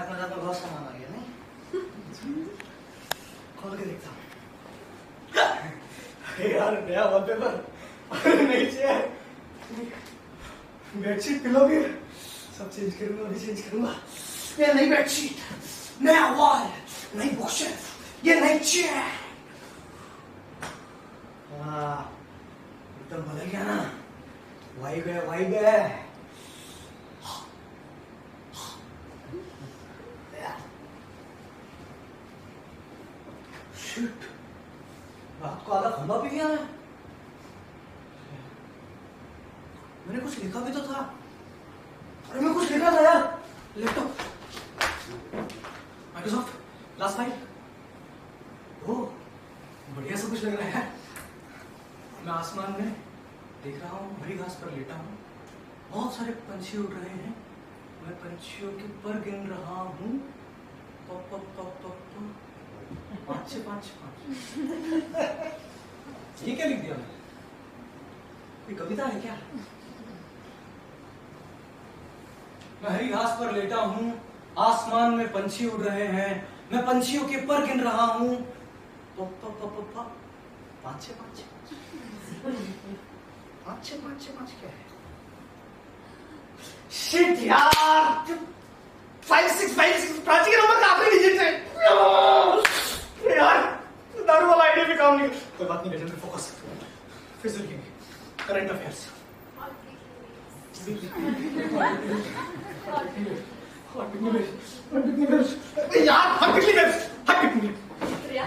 मजाक में बहुत सामान आ गया नहीं? खोल के देखता हूँ। यार नया वॉलपेपर, नई चेयर, बेडशीट, पिलो भी सब चेंज करूंगा, अभी चेंज करूंगा। ये नई बेडशीट, नया वॉल, नई बुकशेल्फ, ये नई चेयर। हाँ एकदम बदल गया ना, वाइब है। शिट, रात को आधा खंबा पी गया मैंने कुछ लिखा भी तो था। अरे मैं कुछ लिखा था यार, लैपटॉप, माइक्रोसॉफ्ट लास्ट फाइल। ओह बढ़िया सब कुछ लग रहा है। मैं आसमान में देख रहा हूँ, हरी घास पर लेटा हूँ, बहुत सारे पंछी उड़ रहे हैं। मैं पंछियों के पर गिन रहा हूँ, 5 से 5। ये क्या लिख दिया मैंने? कोई कविता है क्या? मैं हरी घास पर लेटा हूँ, आसमान में पंछी उड़ रहे हैं, मैं पंछियों के पर गिन रहा हूँ, 5 से 5। 5 से 5 क्या है? शिट यार, 5 6 प्राची के नंबर का आखिरी डिजिट है यार। दारू वाला आइडिया भी काम नहीं। कोई बात नहीं, गजेंद्र फोकस, फिर से लिखेंगे करंट अफेयर्स। यार हट पिकनिक। प्रिया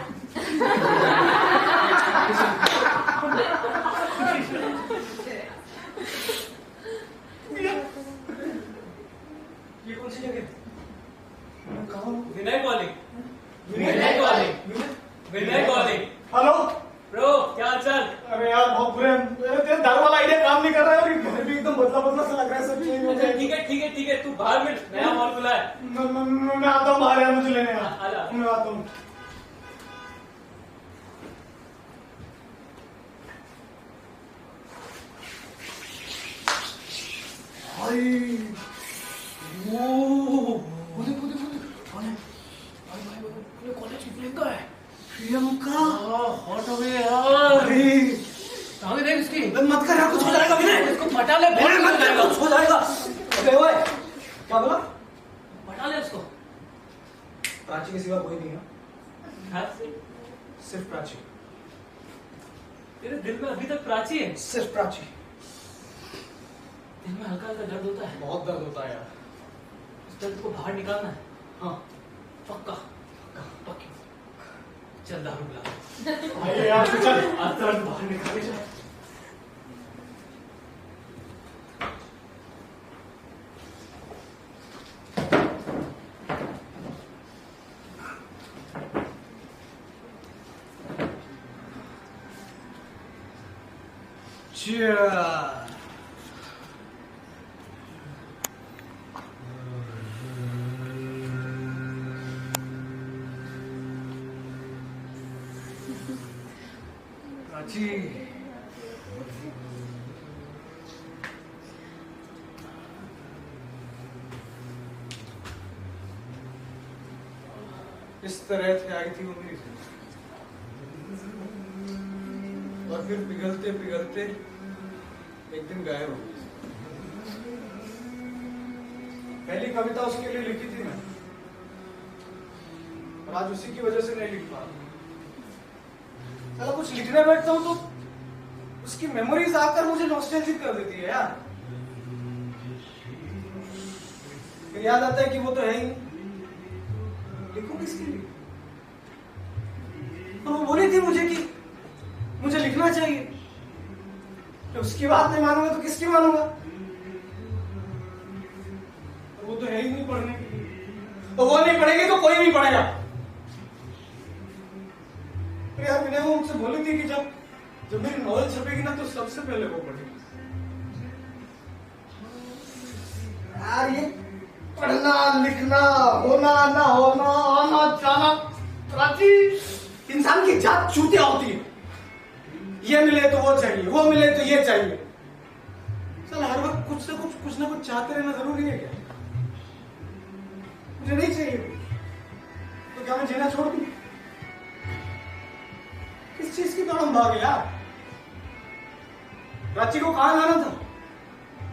ये कौन सी जगह? मैं कहाँ हूँ? विनायक वाले विनायक वाले। आता हूँ। कॉलेज की प्रियंका है। प्रियंका हॉट हो गए यार। आगे देख इसकी। मत कर यार, कुछ हो जाएगा विनय। इसको पटा ले, बहुत विनय, मत कर, कुछ हो जाएगा। अबे ओए, क्या बोला? पटा ले उसको। प्राची के सिवा कोई नहीं है, हाँ? सिर्फ प्राची, तेरे दिल में अभी तक प्राची है? सिर्फ प्राची। दिल में हल्का हल्का दर्द होता है। बहुत दर्द होता है यार। इस दर्द को बाहर निकालना है। हाँ पक्का पक्की। चल दारू पिला। आइए यार, चल। आज दर्द बाहर निकाले जाए। प्राची, इस तरह से आई थी वो मेरी जिंदगी, और फिर पिघलते पिघलते एक दिन गायब हो गई। पहली कविता उसके लिए लिखी थी मैंने, और आज उसी की वजह से नहीं लिख पा रहा। अगर कुछ लिखने बैठता हूं तो उसकी मेमोरीज आकर मुझे नॉस्टैल्जिक कर देती है यार। फिर याद आता है कि वो तो है ही नहीं, लिखूं किसके लिए? और वो बोली थी मुझे कि मुझे लिखना चाहिए, तो उसकी बात नहीं मानूंगा तो किसकी मानूंगा? वो तो है ही नहीं पढ़ने के लिए, तो वो नहीं पढ़ेगी तो कोई नहीं पढ़ेगा। यार मैंने वो मुझसे बोली थी कि जब मेरी नॉवल छपेगी ना तो सबसे पहले वो पढ़ेगी। यार ये पढ़ना लिखना, होना ना होना, आना जाना, प्राची, इंसान की जात चूतिया होती है। ये मिले तो वो चाहिए, वो मिले तो ये चाहिए। चल हर वक्त कुछ ना कुछ चाहते रहना जरूरी है क्या? मुझे नहीं चाहिए तो क्या मैं जीना छोड़ दूं? किस चीज की दौड़ हम भागे यार? प्राची को कहां जाना था?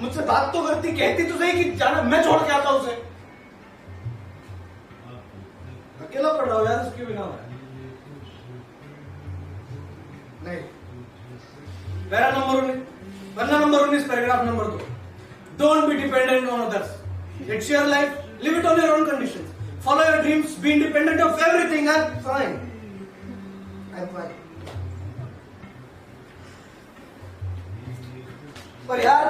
मुझसे बात तो करती, कहती तो सही कि जाना, मैं छोड़ के आता उसे। अकेला पड़ रहा हूं यार उसके बिना। नहीं, para number 19, Panna number 19, paragraph number 2। Don't be dependent on others, it's your life, live it on your own conditions, follow your dreams, be independent of everything. I am fine, I am fine. पर यार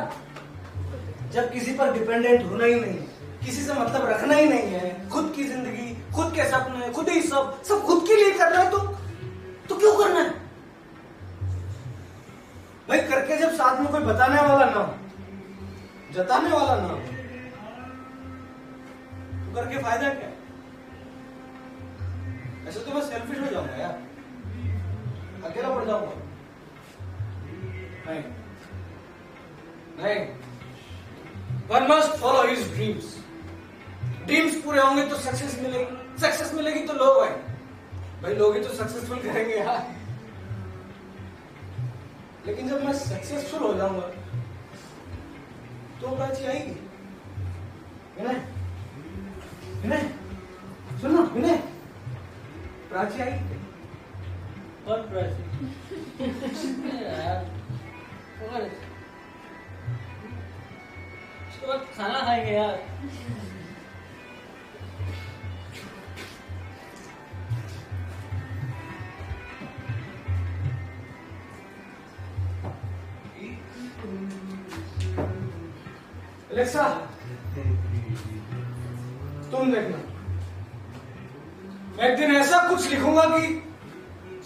जब किसी पर dependent होना ही नहीं है, किसी से मतलब रखना ही नहीं है, खुद की जिंदगी, खुद के सपने, खुद ही सब खुद के लिए करना है, तो क्यों करना है भाई? करके जब साथ में कोई बताने वाला ना हो, जताने वाला ना हो, तो करके फायदा क्या? ऐसे तो मैं सेल्फिश हो जाऊंगा यार, अकेला पड़ जाऊंगा। नहीं, one must follow his dreams. Dreams पूरे होंगे तो सक्सेस मिलेगी, सक्सेस मिलेगी तो लोग आएंगे। भाई लोग ही तो सक्सेसफुल करेंगे यार। लेकिन जब मैं सक्सेसफुल हो जाऊंगा तो प्राची आएगी। विनय, विनय, सुनो विनय, प्राची आएगी। और प्राची यार, और उसके बाद खाना खाएंगे यार। एलेक्सा, तुम देखना, मैं एक दिन ऐसा कुछ लिखूंगा कि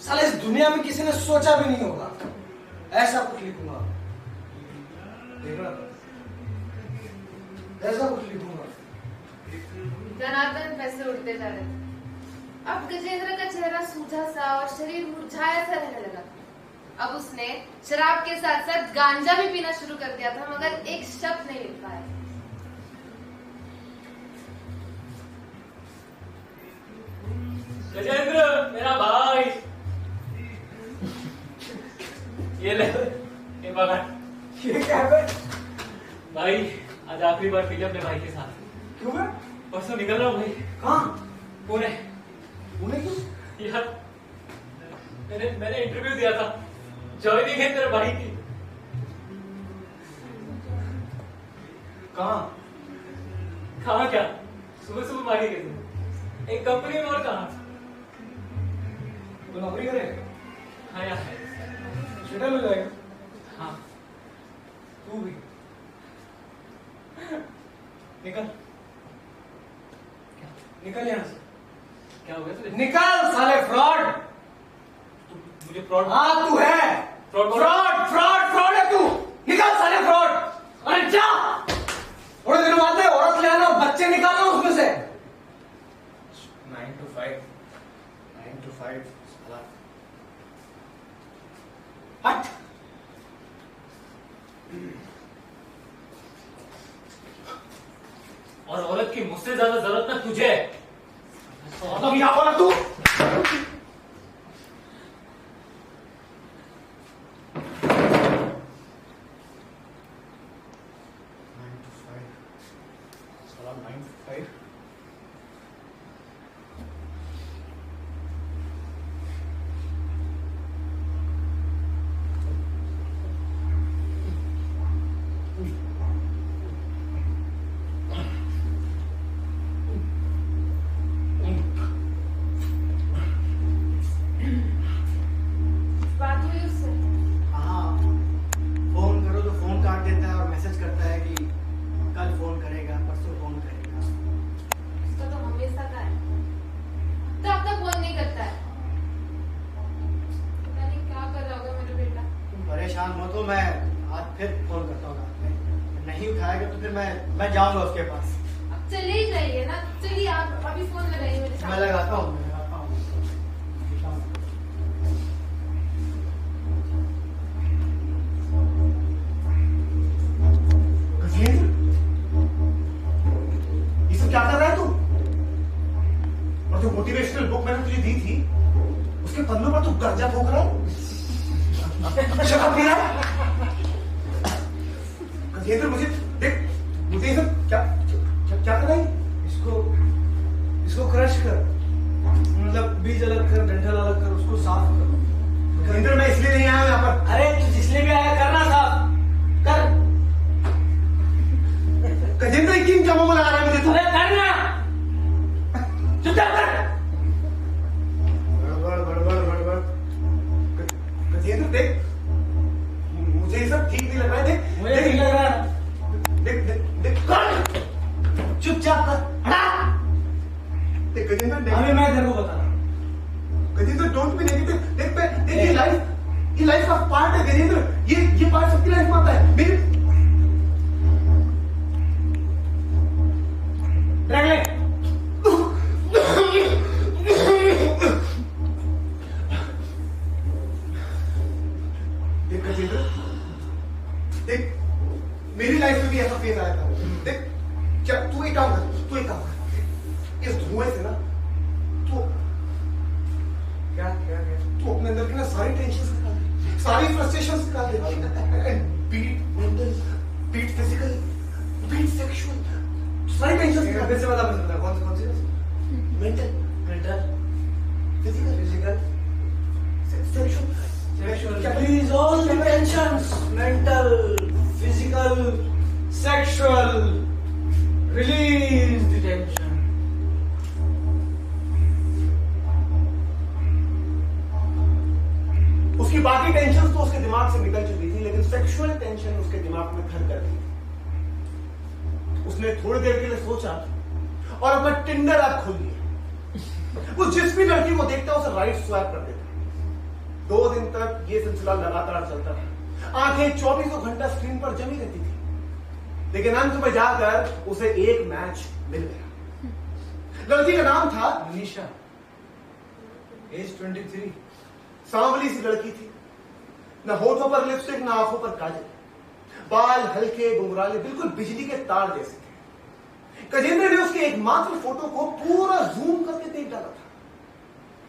साले इस दुनिया में किसी ने सोचा भी नहीं होगा। ऐसा कुछ लिखूंगा, देखना, ऐसा कुछ लिखूंगा। जनार्दन पैसे उड़ते जा रहे थे। अब गजेंद्र का चेहरा सूझा सा और शरीर मुरझाया सा रहने लगा। अब उसने शराब के साथ साथ गांजा भी पीना शुरू कर दिया था, मगर एक शब्द नहीं मिल पाया। गजेंद्र मेरा भाई, ये ले, ये पकड़। ये क्या है? भाई आज आखिरी बार पी अपने भाई के साथ। क्यों है? परसों निकल रहा हूँ भाई। कहाँ? पुणे। पुणे क्यों? यार मैंने इंटरव्यू दिया था, ज्वाइनिंग है तेरे भाई की। कहाँ? कहाँ क्या, सुबह सुबह मारी गई थी एक कंपनी में। और कहाँ? तो नौकरी करे? हाँ यार। सेटल हो जाएगा। हाँ तू भी निकल, निकल यहाँ से। क्या हो गया तुझे? निकल साले फ्रॉड। मुझे फ्रॉड? हाँ तू है फ्रॉड। फ्रॉड फ्रॉड फ्रॉड है तू। निकल साले फ्रॉड। अरे जा, थोड़े दिन बाद में औरत ले आना, बच्चे निकालना उसमें से। 9 to 5 साला। हट। और औरत की मुझसे ज्यादा जरूरत ना तुझे है। तो क्या बोला तू? साला 9 to 5। बात हुई उससे? हाँ, फोन करो तो फोन काट देता है और मैसेज करता है कि कल फोन करेगा, परसों फोन करेगा। उसका तो हमेशा का है, तब तक फोन नहीं करता है। पता नहीं क्या कर रहा होगा मेरा बेटा। तुम परेशान हो तो मैं आज फिर फोन करता हूँ रात में। नहीं उठाएगा तो फिर मैं जाऊंगा उसके पास। अब चले ही जाइए ना, चलिए आप अभी फोन लगाइए मेरे मैं साथ। लगाता हूँ। गजेंद्र, ये सब क्या कर रहा है तू? और जो मोटिवेशनल बुक मैंने तुझे दी थी, उसके पन्नों पर तू गांजा फूंक रहा है, शराब पी रहा है। गजेंद्र मुझे देख, मुझे ये सब क्या क्या कर रहा है? इसको क्रश कर, मतलब बीज अलग कर, डंठल अलग कर, उसको साफ कर। गजेंद्र मैं इसलिए नहीं आया यहाँ पर। अरे तू जिसलिए भी आया करना साफ कर। गजेंद्र किन कामों में लगा रहा है मुझे तू? अरे करना, चुपचाप कर। बड़बड़। गजेंद्र देख, मुझे ये सब ठीक नहीं लग रहा है। देख मुझे ठीक लग रहा है। देख कर, चुपचाप कर, हटा। देख गजेंद्र, अभी मैं तेरे को बता रहा हूँ। Gajendra don't be negative. देख ये लाइफ का पार्ट है गजेंद्र। ये पार्ट सबकी लाइफ में आता है। मेरी रख ले। देख गजेंद्र, देख मेरी लाइफ में भी ऐसा फेज आया था। देख तू एक काम कर, इस धुएं से ना तू क्या तू अपने अंदर की ना सारी टेंशन निकाल दे, सारी फ्रस्ट्रेशन निकाल दे। Be it mental, be it physical, be it sexual, सारी टेंशन निकाल दे। फिर से बता कौन सी mental, physical, sexual. Release all the tensions, mental, physical, sexual. Release the tension. उसकी बाकी टेंशन तो उसके दिमाग से निकल चुकी थी, लेकिन सेक्सुअल टेंशन उसके दिमाग में घर कर दी। उसने थोड़ी देर के लिए सोचा और अपना टिंडर ऐप खोल लिया। वो जिस भी लड़की को देखता उसे राइट स्वैप कर देता। 2 दिन तक ये सिलसिला लगातार चलता था। आंखें 24 घंटा स्क्रीन पर जमी रहती थी, लेकिन अंत में जाकर उसे एक मैच मिल गया। लड़की का नाम था निशा। एज 23। सांवली सी लड़की थी, न होठों पर लिपस्टिक, न आंखों पर काजल, बाल हल्के घुंघराले, बिल्कुल बिजली के तार जैसे थे। गजेंद्र ने उसके एकमात्र फोटो को पूरा जूम करके देख डाला था।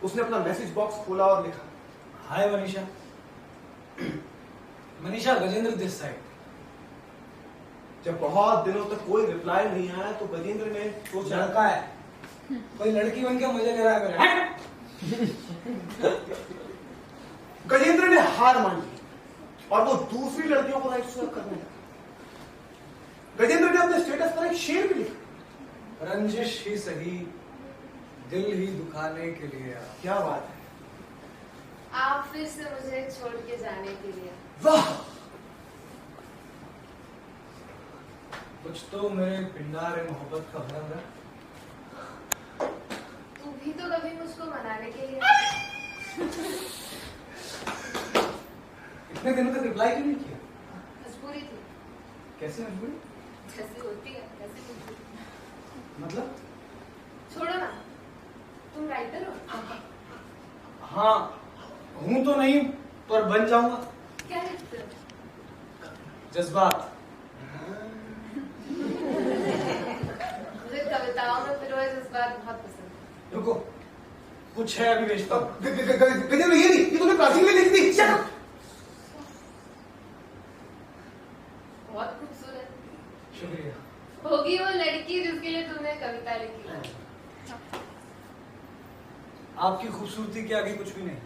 उसने अपना मैसेज बॉक्स खोला और लिखा, hi Manisha. Manisha, Gajendra this side. जब बहुत दिनों तक कोई रिप्लाई नहीं आया तो गजेंद्र ने सोचा, लड़का है, कोई लड़की बन के मजे ले रहा है मेरे। गजेंद्र ने हार मान ली और वो दूसरी लड़कियों को राइट स्वाइप करने लगा। गजेंद्र ने अपने स्टेटस पर एक शेर भी लिखा, रंजिश ही सही, दिल ही दुखाने के लिए। क्या बात है, आप फिर से मुझे छोड़ के जाने के लिए। वाह, कुछ तो मेरे पिंडारे मोहब्बत का भरम है। तू भी तो कभी मुझको मनाने के लिए। इतने दिनों तक रिप्लाई क्यों नहीं किया? मजबूरी थी, कैसे मजबूरी? जैसी होती है कैसी मजबूरी। मतलब? छोड़ो ना, तुम राइटर हो? हाँ, हूं तो नहीं पर बन जाऊंगा। क्या लिखते हो? जज्बात। मुझे कविताओं में पिरोए जज्बात बहुत पसंद है। रुको, कुछ है अभी भेजता हूँ। गजेंद्र ये नहीं, ये तूने प्राचीन में लिख दी। बहुत खूबसूरत। शुक्रिया। होगी वो लड़की जिसके लिए तुमने कविता लिखी। आपकी खूबसूरती के आगे कुछ भी नहीं।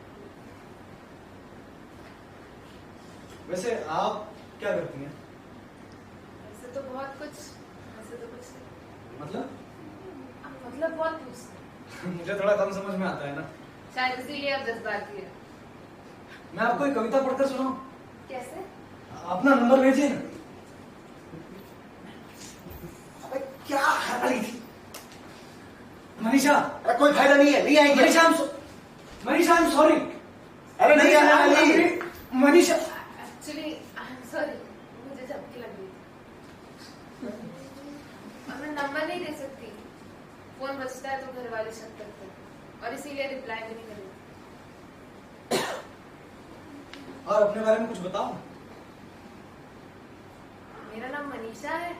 वैसे आप क्या करती हैं? ऐसे तो बहुत कुछ, ऐसे तो कुछ नहीं। मतलब? मतलब बहुत कुछ। मुझे थोड़ा कम समझ में आता है ना, शायद इसीलिए आप जज्बाती है। मैं आपको एक कविता पढ़कर सुनाऊं? कैसे? अपना नंबर भेजिए ना। अबे क्या हड़बड़ी थी मनीषा। अरे कोई फायदा नहीं है, नहीं आएंगे। Manisha I am sorry. अरे नहीं आने वाली। Manisha, actually I am sorry, मुझे झपकी लग गई थी। और मैं नंबर नहीं दे सकती, फोन बजता है तो घर वाले शक करते हैं और इसीलिए रिप्लाई भी नहीं करी। और अपने बारे में कुछ बताओ। मेरा नाम मनीषा है,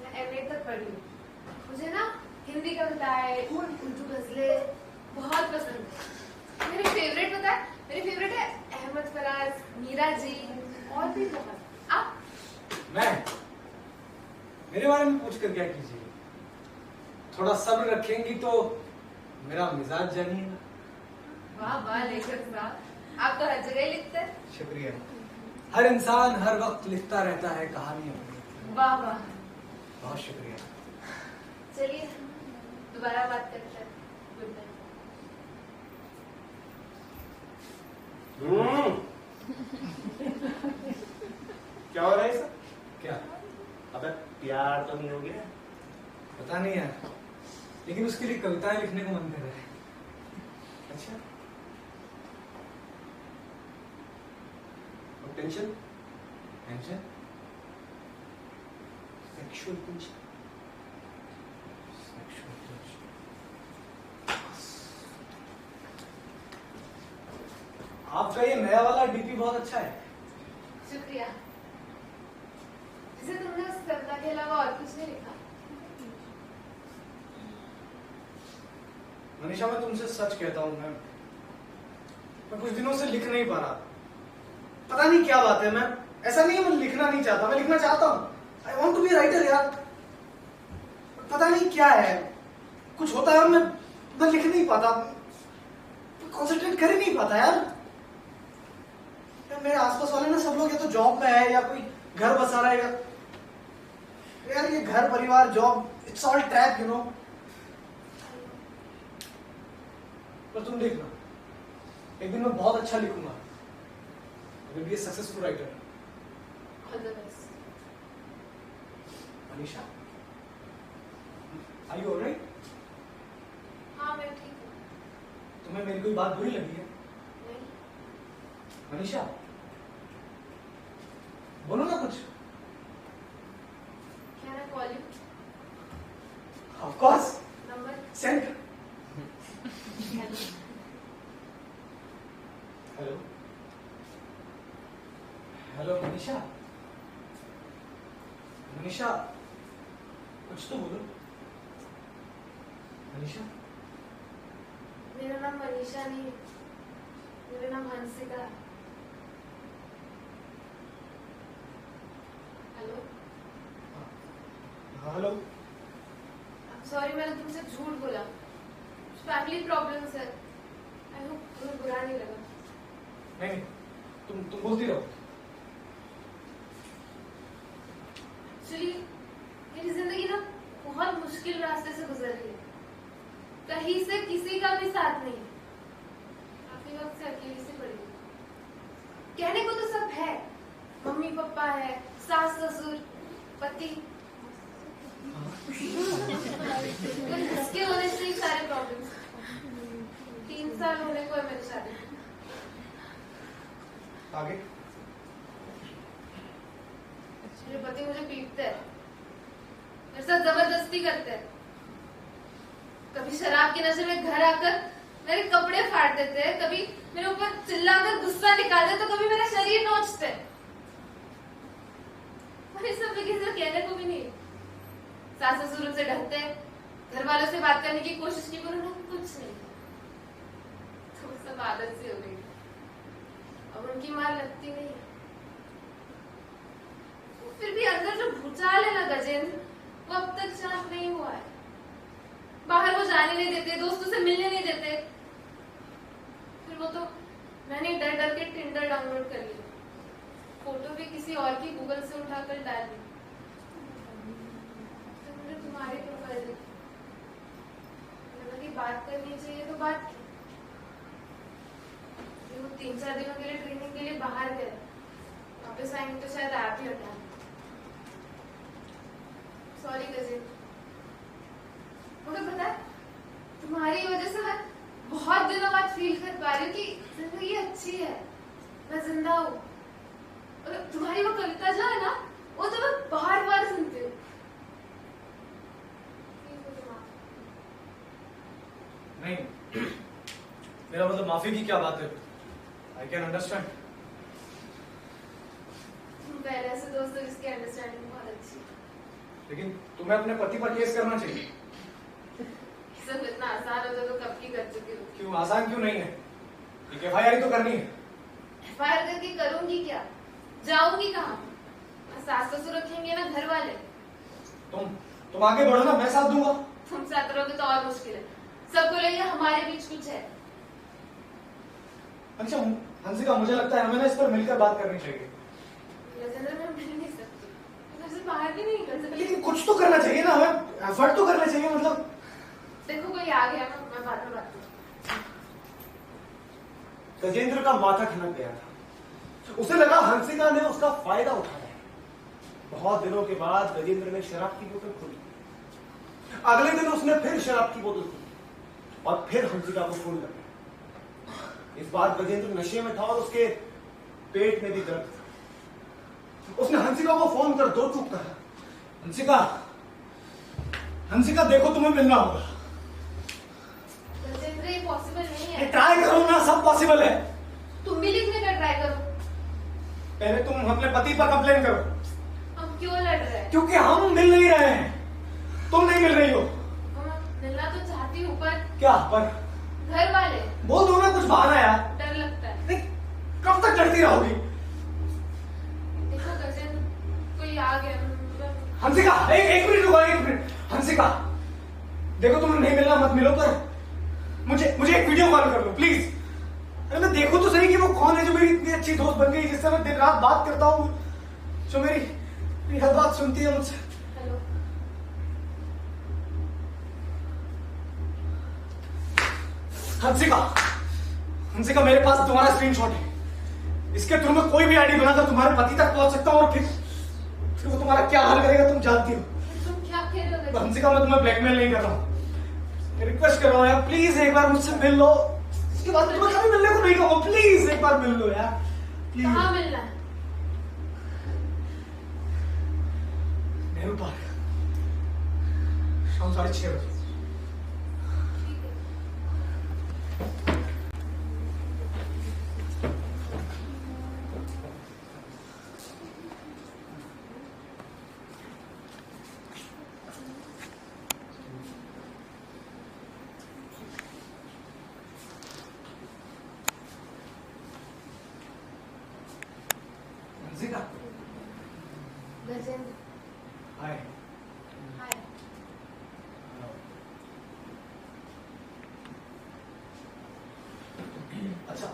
मैं एमए तक पढ़ी हूँ। मुझे ना हिंदी कविताएं, उर्दू गजलें बहुत पसंद है। मेरे फेवरेट पता है, मेरे फेवरेट है अहमद फराज, मीरा जी और भी बहुत। आप? मैं मेरे बारे में पूछ कर क्या कीजिए, थोड़ा सब्र रखेंगी तो मेरा मिजाज जानिएगा। वाह वाह लेखक साहब, आप तो हर जगह लिखते हैं। शुक्रिया। हर इंसान हर वक्त लिखता रहता है कहानी अपनी। वाह वाह, बहुत शुक्रिया। चलिए दोबारा बात करते हैं। Good night. क्या हो रहा है सर? क्या? अबे प्यार तो नहीं हो गया? पता नहीं है, लेकिन उसके लिए कविताएं लिखने को मन कर रहा है। अच्छा, और टेंशन? टेंशन? Sexual tension? आपका ये नया वाला डीपी बहुत अच्छा है। शुक्रिया। जिसे तुमने उस कविता के अलावा और कुछ नहीं लिखा? मनीषा, मैं तुमसे सच कहता हूँ, मैं कुछ दिनों से लिख नहीं पा रहा। पता नहीं क्या बात है। मैं ऐसा नहीं है मैं लिखना नहीं चाहता, मैं लिखना चाहता हूँ। I want to be writer यार। पता नहीं क्या है, कुछ होता है, मैं लिख नहीं पाता, कॉन्सेंट्रेट कर ही नहीं पाता यार। मेरे आसपास वाले ना सब लोग या तो जॉब में है या कोई घर बसा रहा है। यार ये घर परिवार job, it's all trap you know. पर तुम देखना, एक दिन मैं बहुत अच्छा लिखूंगा। I will be a successful writer. All the best. Anisha, are you alright? हाँ मैं ठीक हूँ। तुम्हें मेरी कोई बात बुरी लगी है? नहीं। मनीषा, बोलो ना कुछ। Can I call you? Of course. Number? Send. Hello hello Manisha, Manisha कुछ तो बोलो। मनीषा मेरा नाम मनीषा नहीं है, मेरा नाम हंसिका है। Hello hello. सॉरी, मैंने तुमसे झूठ बोला। फैमिली प्रॉब्लम्स है। आई होप तुम्हें बुरा नहीं लगा। नहीं, तुम बोलती रहो। एक्चुअली मेरी जिंदगी ना बहुत मुश्किल रास्ते से गुजर रही है। कहीं से किसी का भी साथ नहीं है। काफी वक्त से अकेली से पड़ी हूँ। कहने को तो सब है, मम्मी पापा है, सास ससुर, पति, इसके होने से ही सारे प्रॉब्लम्स। 3 साल होने को है मेरी शादी। आगे मेरे पति मुझे पीटते हैं, मेरे साथ जबरदस्ती करते हैं। कभी शराब के नशे में घर आकर मेरे कपड़े फाड़ देते हैं, कभी मेरे ऊपर चिल्लाकर गुस्सा निकालते, तो कभी मेरा शरीर नोचते हैं। और ये सब किसी को कहने को भी नहीं। सास ससुर से डरते हैं, घर वालों से बात करने की कोशिश की, पर उन्हें कुछ नहीं। तो सब आदत सी हो गई, अब उनकी मार लगती नहीं है। फिर भी अंदर जो भूचाल है ना गजेंद्र, वो अब तक शांत नहीं हुआ है। बाहर वो जाने नहीं देते, दोस्तों से मिलने नहीं देते। फिर वो तो मैंने डर डर के टिंडर डाउनलोड कर लिया, फोटो भी किसी और की गूगल से उठाकर डाल दी। तो मुझे तुम्हारी प्रोफाइल देखी, लगा कि बात करनी चाहिए तो बात की। वो 3-4 दिनों के लिए ट्रेनिंग के लिए बाहर गए, वापस आएंगे तो शायद ऐप ही हटा। सॉरी गजेंद्र, मुझे पता है तुम्हारी वजह से मैं बहुत दिनों बाद फील कर पा रही हूँ कि जिंदगी अच्छी है, मैं जिंदा हूँ। और तुम्हारी वो कविता जो है ना, वो तो मैं बार बार सुनती हूँ। नहीं, मेरा मतलब माफी की क्या बात है? I can understand. तुम पहले ऐसे दोस्त हो जिसकी अंडरस्टैंडिंग बहुत अच्छी है। लेकिन तुम्हें अपने पति पर केस करना चाहिए। सब इतना आसान होता तो कब की कर चुकी होती। क्यों आसान क्यों नहीं है? एक FIR तो करनी है। FIR करके करूंगी क्या? जाऊंगी कहाँ? सास ससुर रखेंगे ना घर वाले। तुम आगे बढ़ो ना, मैं साथ दूंगा। तुम साथ रहोगे तो और मुश्किल है। सबको लगे हमारे बीच कुछ है। अच्छा हंसिका, मुझे लगता है हमें ना इस पर मिलकर बात करनी चाहिए। मैं मिल नहीं सकती, मैं घर से बाहर भी नहीं निकल सकती। लेकिन कुछ तो करना चाहिए ना, हमें एफर्ट तो करना चाहिए। मतलब देखो कोई आ गया, मैं बाद में बात करूँ। गजेंद्र का माथा ठनक गया था। उसे लगा हंसिका ने उसका फायदा उठाया है। बहुत दिनों के बाद गजेंद्र ने शराब की बोतल खोली। अगले दिन उसने फिर शराब की बोतल खोली और फिर हंसिका को फोन लगाया। इस बार गजेंद्र नशे में था और उसके पेट में भी दर्द था। उसने हंसिका को फोन कर 2 टूक कहा, हंसिका देखो तुम्हें मिलना होगा। गजेंद्र ये पॉसिबल नहीं है। ट्राई करो ना, सब पॉसिबल है। तुम भी लिखने का ट्राई करो। पहले तुम अपने पति पर कंप्लेन करो। हम क्यों लड़ रहे हैं? क्योंकि हम मिल नहीं रहे हैं, तुम नहीं मिल रही हो। मिलना तो चाहती हूँ, पर क्या पर? घर वाले बोल दो ना कुछ बहाना यार। डर लगता है। नहीं, कब तक डरती रहोगी? देखो गजेंद्र, कोई आ गया। हंसिका एक मिनट रुको, 1 मिनट। हंसिका देखो, तुम्हें नहीं मिलना मत मिलो, पर मुझे एक वीडियो कॉल कर लो प्लीज। अरे मैं देखो तो सही कि वो कौन है जो मेरी इतनी अच्छी दोस्त बन गई, जिससे मैं दिन रात बात करता हूँ, जो मेरी हर बात सुनती है मुझसे। हेलो, हंसिका मेरे पास तुम्हारा स्क्रीनशॉट है। इसके थ्रू मैं कोई भी आईडी बनाकर तुम्हारे पति तक पहुंच सकता हूँ और फिर वो तुम्हारा क्या हाल करेगा तुम जानती हो। तुम क्या कह रहे हो? हंसिका मैं तुम्हें ब्लैकमेल नहीं कर रहा हूँ, रिक्वेस्ट कर रहा हूँ यार, प्लीज एक बार मुझसे मिल लो। इसके बाद तुम्हें कभी मिलने को नहीं कहूँगा, प्लीज एक बार मिल लो यार, प्लीज। कहाँ मिलना है? नेहरू पार्क, शाम 6:30 बजे। ठीक है।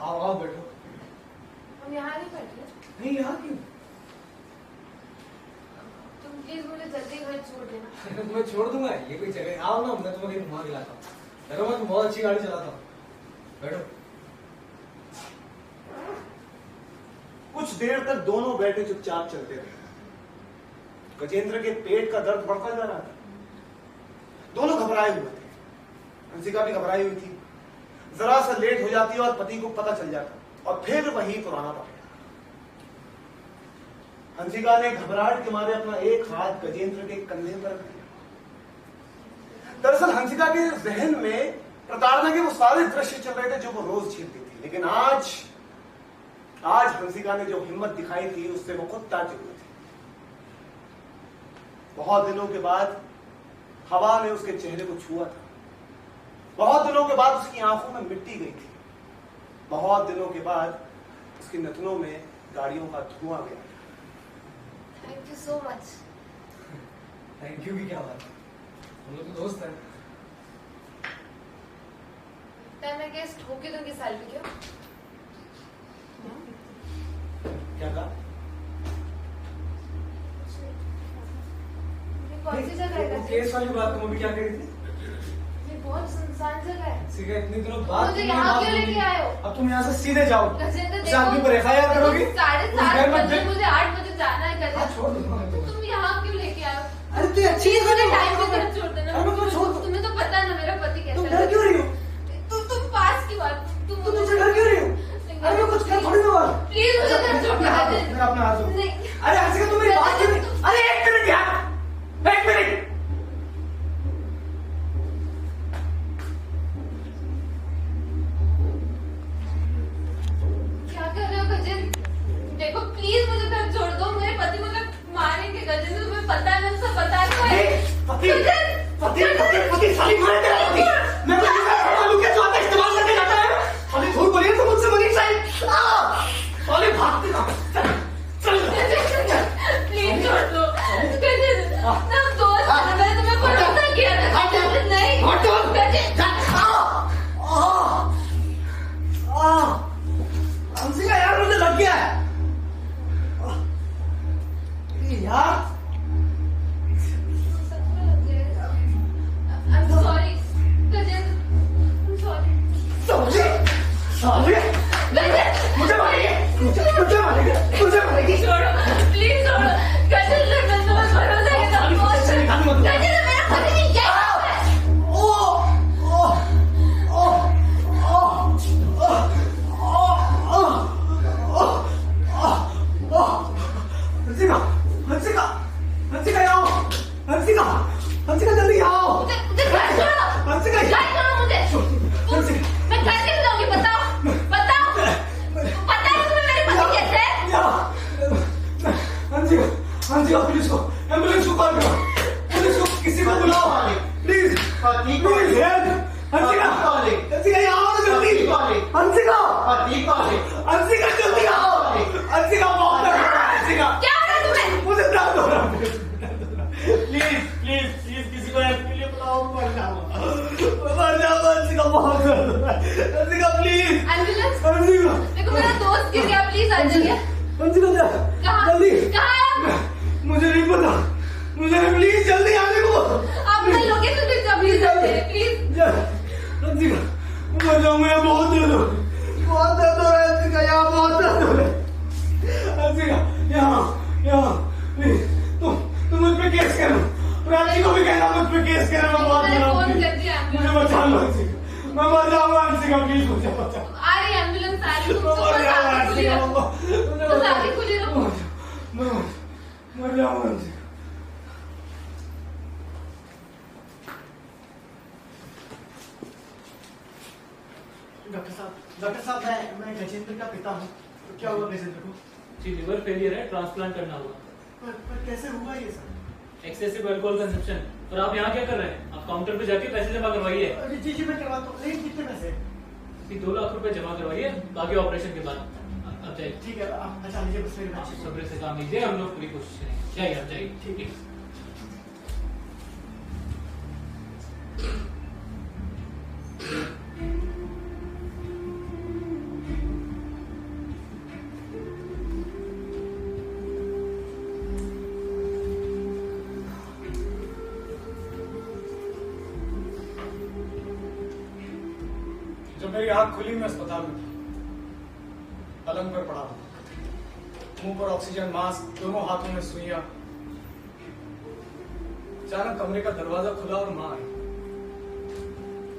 आओ आओ बैठो। हम यहाँ नहीं बैठे। नहीं यहाँ क्यों? तुम प्लीज मुझे जल्दी घर छोड़ देना। मैं छोड़ दूंगा, ये कोई जगह। आओ ना, मैं तुम्हें कहीं घुमा दिलाता हूँ। डरो मत, बहुत अच्छी गाड़ी चलाता हूँ। बैठो। कुछ देर तक दोनों बैठे चुपचाप चलते रहे। गजेंद्र के पेट का दर्द बढ़ता जा रहा था। दोनों घबराए हुए थे। हंसिका भी घबराई हुई थी। जरा सा लेट हो जाती और पति को पता चल जाता और फिर वही पुराना पकड़ा। हंसिका ने घबराहट के मारे अपना एक हाथ गजेंद्र के कंधे पर रख दिया। दरअसल हंसिका के जहन में प्रताड़ना के वो सारे दृश्य चल रहे थे जो वो रोज झेलती थी, लेकिन आज हंसिका ने जो हिम्मत दिखाई थी उससे वो खुद ताज्जुब हुई थी। बहुत दिनों के बाद हवा ने उसके चेहरे को छुआ था। बहुत दिनों के बाद उसकी आंखों में मिट्टी गई थी। बहुत दिनों के बाद उसकी नथनों में गाड़ियों का धुआं गया। Thank you so much. Thank you की क्या बात है, हम लोग तो दोस्त हैं। मैं गेस्ट होके दूंगी सालवी क्यों? क्या कहा? ये कौन सी जगह है? केस वाली बात तुम अभी क्या कह रही थी? ये बहुत सुनसान जगह है। सीधा इतनी दिनों बाद मुझे तुमने यहाँ बात क्यों बोली। लेके आए हो? अब तुम यहाँ से सीधे जाओ। गजेंद्र उस आदमी पर FIR करोगी? 7:30 बजे, मुझे 8 बजे जाना है हाँ, गजेंद्र। छोड़ दो। तुम यहाँ क्यों लेके आए हो? अरे तू अच्छी प्लीज जगह मुझे पे टाइम पे बैठो। घर छोड़ देना। अरे मैं तुम्हें छोड़ दूँ। तुम्हें तो पता है ना मेरा पति कैसा तुम है। डर क्यों रही हो? तुम पास की बात। तुम मुझसे डर क्यों रही हो? अरे मैं कुछ कर थोड़ी ना। प्लीज मुझे घर छोड़ अपना हाथ दो, देना। मेरा अपना हाथ दो। नहीं। अरे हंसिका तुम मेरी बात क्यों नहीं? अरे एक मिनट यार, एक मिनट। क्या कर रहे हो गजेंद्र? देखो प्लीज मुझे घर छोड़ दो। मेरे पति मुझे मारेंगे गजेंद्र। तुम्हें पता है ना, सब बता दो। पति साली मारे तेरा पति। मैं तो ऐसा लूं कि जो आता इस्तेमाल करके जाता है। साली झूठ बोलिए तो मुझसे मनी चाहिए। साली भागते का। चल प्लीज छोड़ दो गजेंद्र। ना दोस्त है, मैंने तुम्हें भरोसा किया था गजेंद्र। नहीं गजेंद्र। हंसिका यार मुझे लग गया है यार। I'm sorry, Gajendra. I'm sorry. साले साले मुझे मारेंगे, मुझे मारेंगे, मुझे मारेंगे। छोड़ो, प्लीज छोड़ो गजेंद्र। मैं तुम्हें भरोसा किया था। गजेंद्र मेरा पति नहीं क्या है? हंसिका आओ। हंसिका जल्दी आओ। मुझे घर छोड़ो। हंसिका घर छोड़ो मुझे। मैं घर कैसे जाऊंगी? बताओ बताओ। पता है तुम्हें मेरे पति कैसे है? हंसिका पुलिस को, एम्बुलेंस को कॉल करो। पुलिस को किसी को बुलाओ प्लीज। Please help. हंसिका यहाँ आओ ना जल्दी। हंसिका जल्दी आओ। हंसिका बहुत दर्द हो रहा है। हंसिका क्या हो रहा है तुम्हें? मुझे दर्द हो रहा है। प्लीज किसी को हेल्प के लिए बुलाओ। मर जाऊंगा। हंसिका बहुत दर्द हो रहा है। हंसिका प्लीज। एम्बुलेंस। हंसिका देखो मेरा दोस्त गिर गया। प्लीज आ जाइए। हंसिका कहाँ जल्दी। कहाँ है आप? मुझे नहीं पता। मुझे प्लीज जल्दी आने को। आप मेरा लोकेशन भेज दो प्लीज। प्लीज हंसिका मर जाऊंगा। यहाँ बहुत दर्द हो रहा है। हंसिका यहाँ बहुत दर्द हो रहा है। हंसिका यहाँ प्लीज तुम मुझ पे केस करो। प्राची को भी कहना मुझ पे केस करो। मैं बहुत मैंने बुरा हूँ, फोन प्लीज। कर दिया मुझे एम्बुलेंस। बचा लो हंसिका। मैं मर जाऊंगा हंसिका। प्लीज मुझे बचा। आ रही एम्बुलेंस आ रही। तुम मैं मर जाऊंगा हंसिका। बस आगे खुली रहो। मर जाऊंगा हंसिका। डॉक्टर साहब मैं गजेंद्र का पिता हूँ। तो क्या हुआ गजेंद्र को? जी लिवर फेलियर है, ट्रांसप्लांट करना होगा। पर कैसे हुआ ये सर? Excessive alcohol consumption. और आप यहाँ क्या कर रहे हैं? आप काउंटर पे जाके पैसे जमा करवाइए। जी मैं करवाता हूँ। लेकिन कितने पैसे? 2 लाख रुपए जमा करवाइए, बाकी ऑपरेशन के बाद। अब जाइए। ठीक है आप बचा लीजिए बस मेरे आप बच्चे को। सब्र से काम लीजिए, हम लोग पूरी कोशिश करेंगे। जाइए आप जाइए। ठीक है। जब मेरी आंख खुली मैं अस्पताल में था, पलंग पर पड़ा हुआ, मुंह पर ऑक्सीजन मास्क, दोनों हाथों में सुइयां। अचानक कमरे का दरवाजा खुला और मां आई,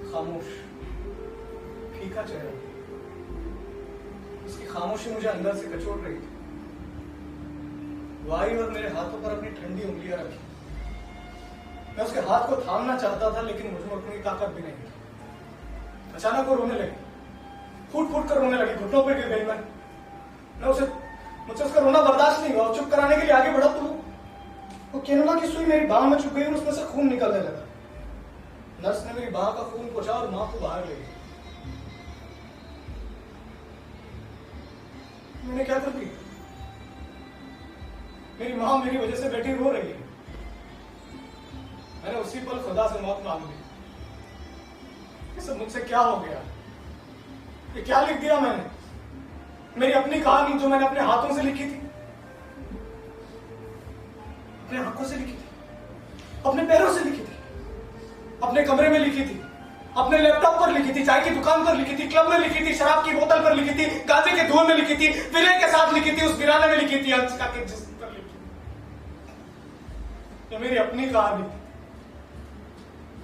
खामोश, फीका चेहरा। उसकी खामोशी मुझे अंदर से कचोट रही थी। वो आई और मेरे हाथों पर अपनी ठंडी उंगलियां रखी। मैं उसके हाथ को थामना चाहता था, लेकिन मुझ में उतनी ताकत भी नहीं थी। अचानक वो रोने लगी, फूट फूट कर रोने लगी, घुटनों पर गिर गई। मुझसे उसका रोना बर्दाश्त नहीं हुआ। चुप कराने के लिए आगे बढ़ा तो वो केनोला की सुई मेरी बाह में चुभ गई और उसमें से खून निकलने लगा। नर्स ने मेरी बाह का खून पोंछा और मां को बाहर ले गई। मैंने क्या कर दिया? मेरी मां मेरी वजह से बैठी रो रही है। मैंने उसी पल खुदा से मौत मांग ली। ये सब मुझसे क्या हो गया? ये क्या लिख दिया मैंने? मेरी अपनी कहानी जो मैंने अपने हाथों से लिखी थी, अपने आंखों से लिखी थी, अपने पैरों से लिखी थी, अपने कमरे में लिखी थी, अपने लैपटॉप पर लिखी थी, चाय की दुकान पर लिखी थी, क्लब में लिखी थी, शराब की बोतल पर लिखी थी, गांजे के धुएं में लिखी थी, विनय के साथ लिखी थी, उस वीराने में लिखी थी, अंशिका के जिस्म पर लिखी थी। ये मेरी अपनी कहानी थी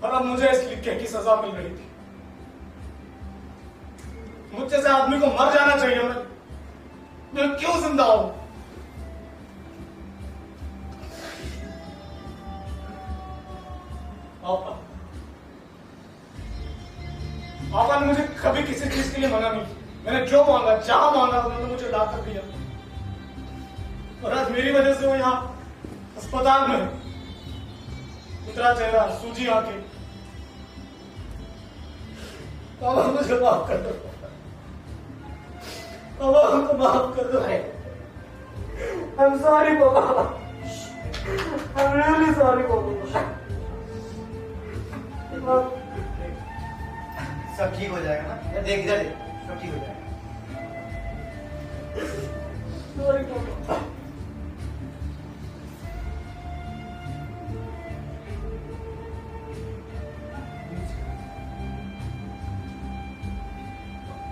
और अब मुझे इस लिखे की सजा मिल रही थी। मुझ जैसे आदमी को मर जाना चाहिए। मैं क्यों जिंदा हूं? पापा ने मुझे कभी किसी चीज के लिए मना नहीं किया। मैंने जो मांगा, जहां मांगा, उन्होंने मुझे ला कर दिया। और आज मेरी वजह से वो यहाँ अस्पताल में, उतरा चेहरा, सूजी आंखें। पापा मुझे माफ कर दो, पापा हमको माफ कर दो। I'm sorry, पापा। I'm really sorry, पापा। सब ठीक हो जाएगा ना? देख इधर देख, सब ठीक हो जाएगा। Sorry, पापा।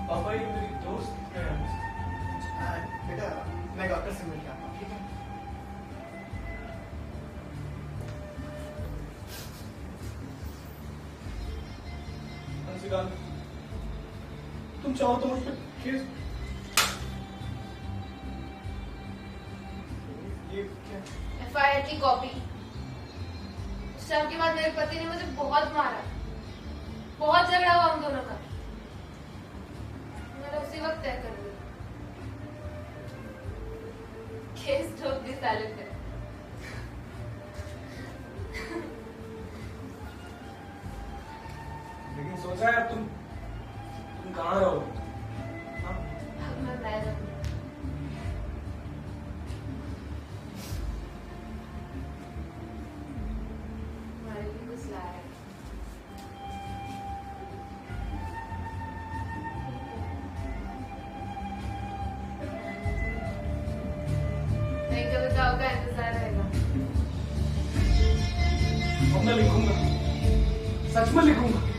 पापा ये मेरी दोस्त है। बेटा मैं डॉक्टर से मिल के आता हूँ, ठीक है? अंशिका, तुम चाहो तो मुझ पर केस। ये क्या? FIR की कॉपी। उस शाम के बाद मेरे पति ने मुझे बहुत मारा, बहुत झगड़ा हुआ हम दोनों का। मैंने उसी वक्त तय कर लिया, केस ठोक दी साले पे। लेकिन सोचा है तुम कहाँ रहो? हाँ? अब मैं जाऊंगी। हमारे लिए कुछ लाया है। नहीं कविताओं का इंतजार रहेगा। अब मैं लिखूंगा, सच में लिखूंगा।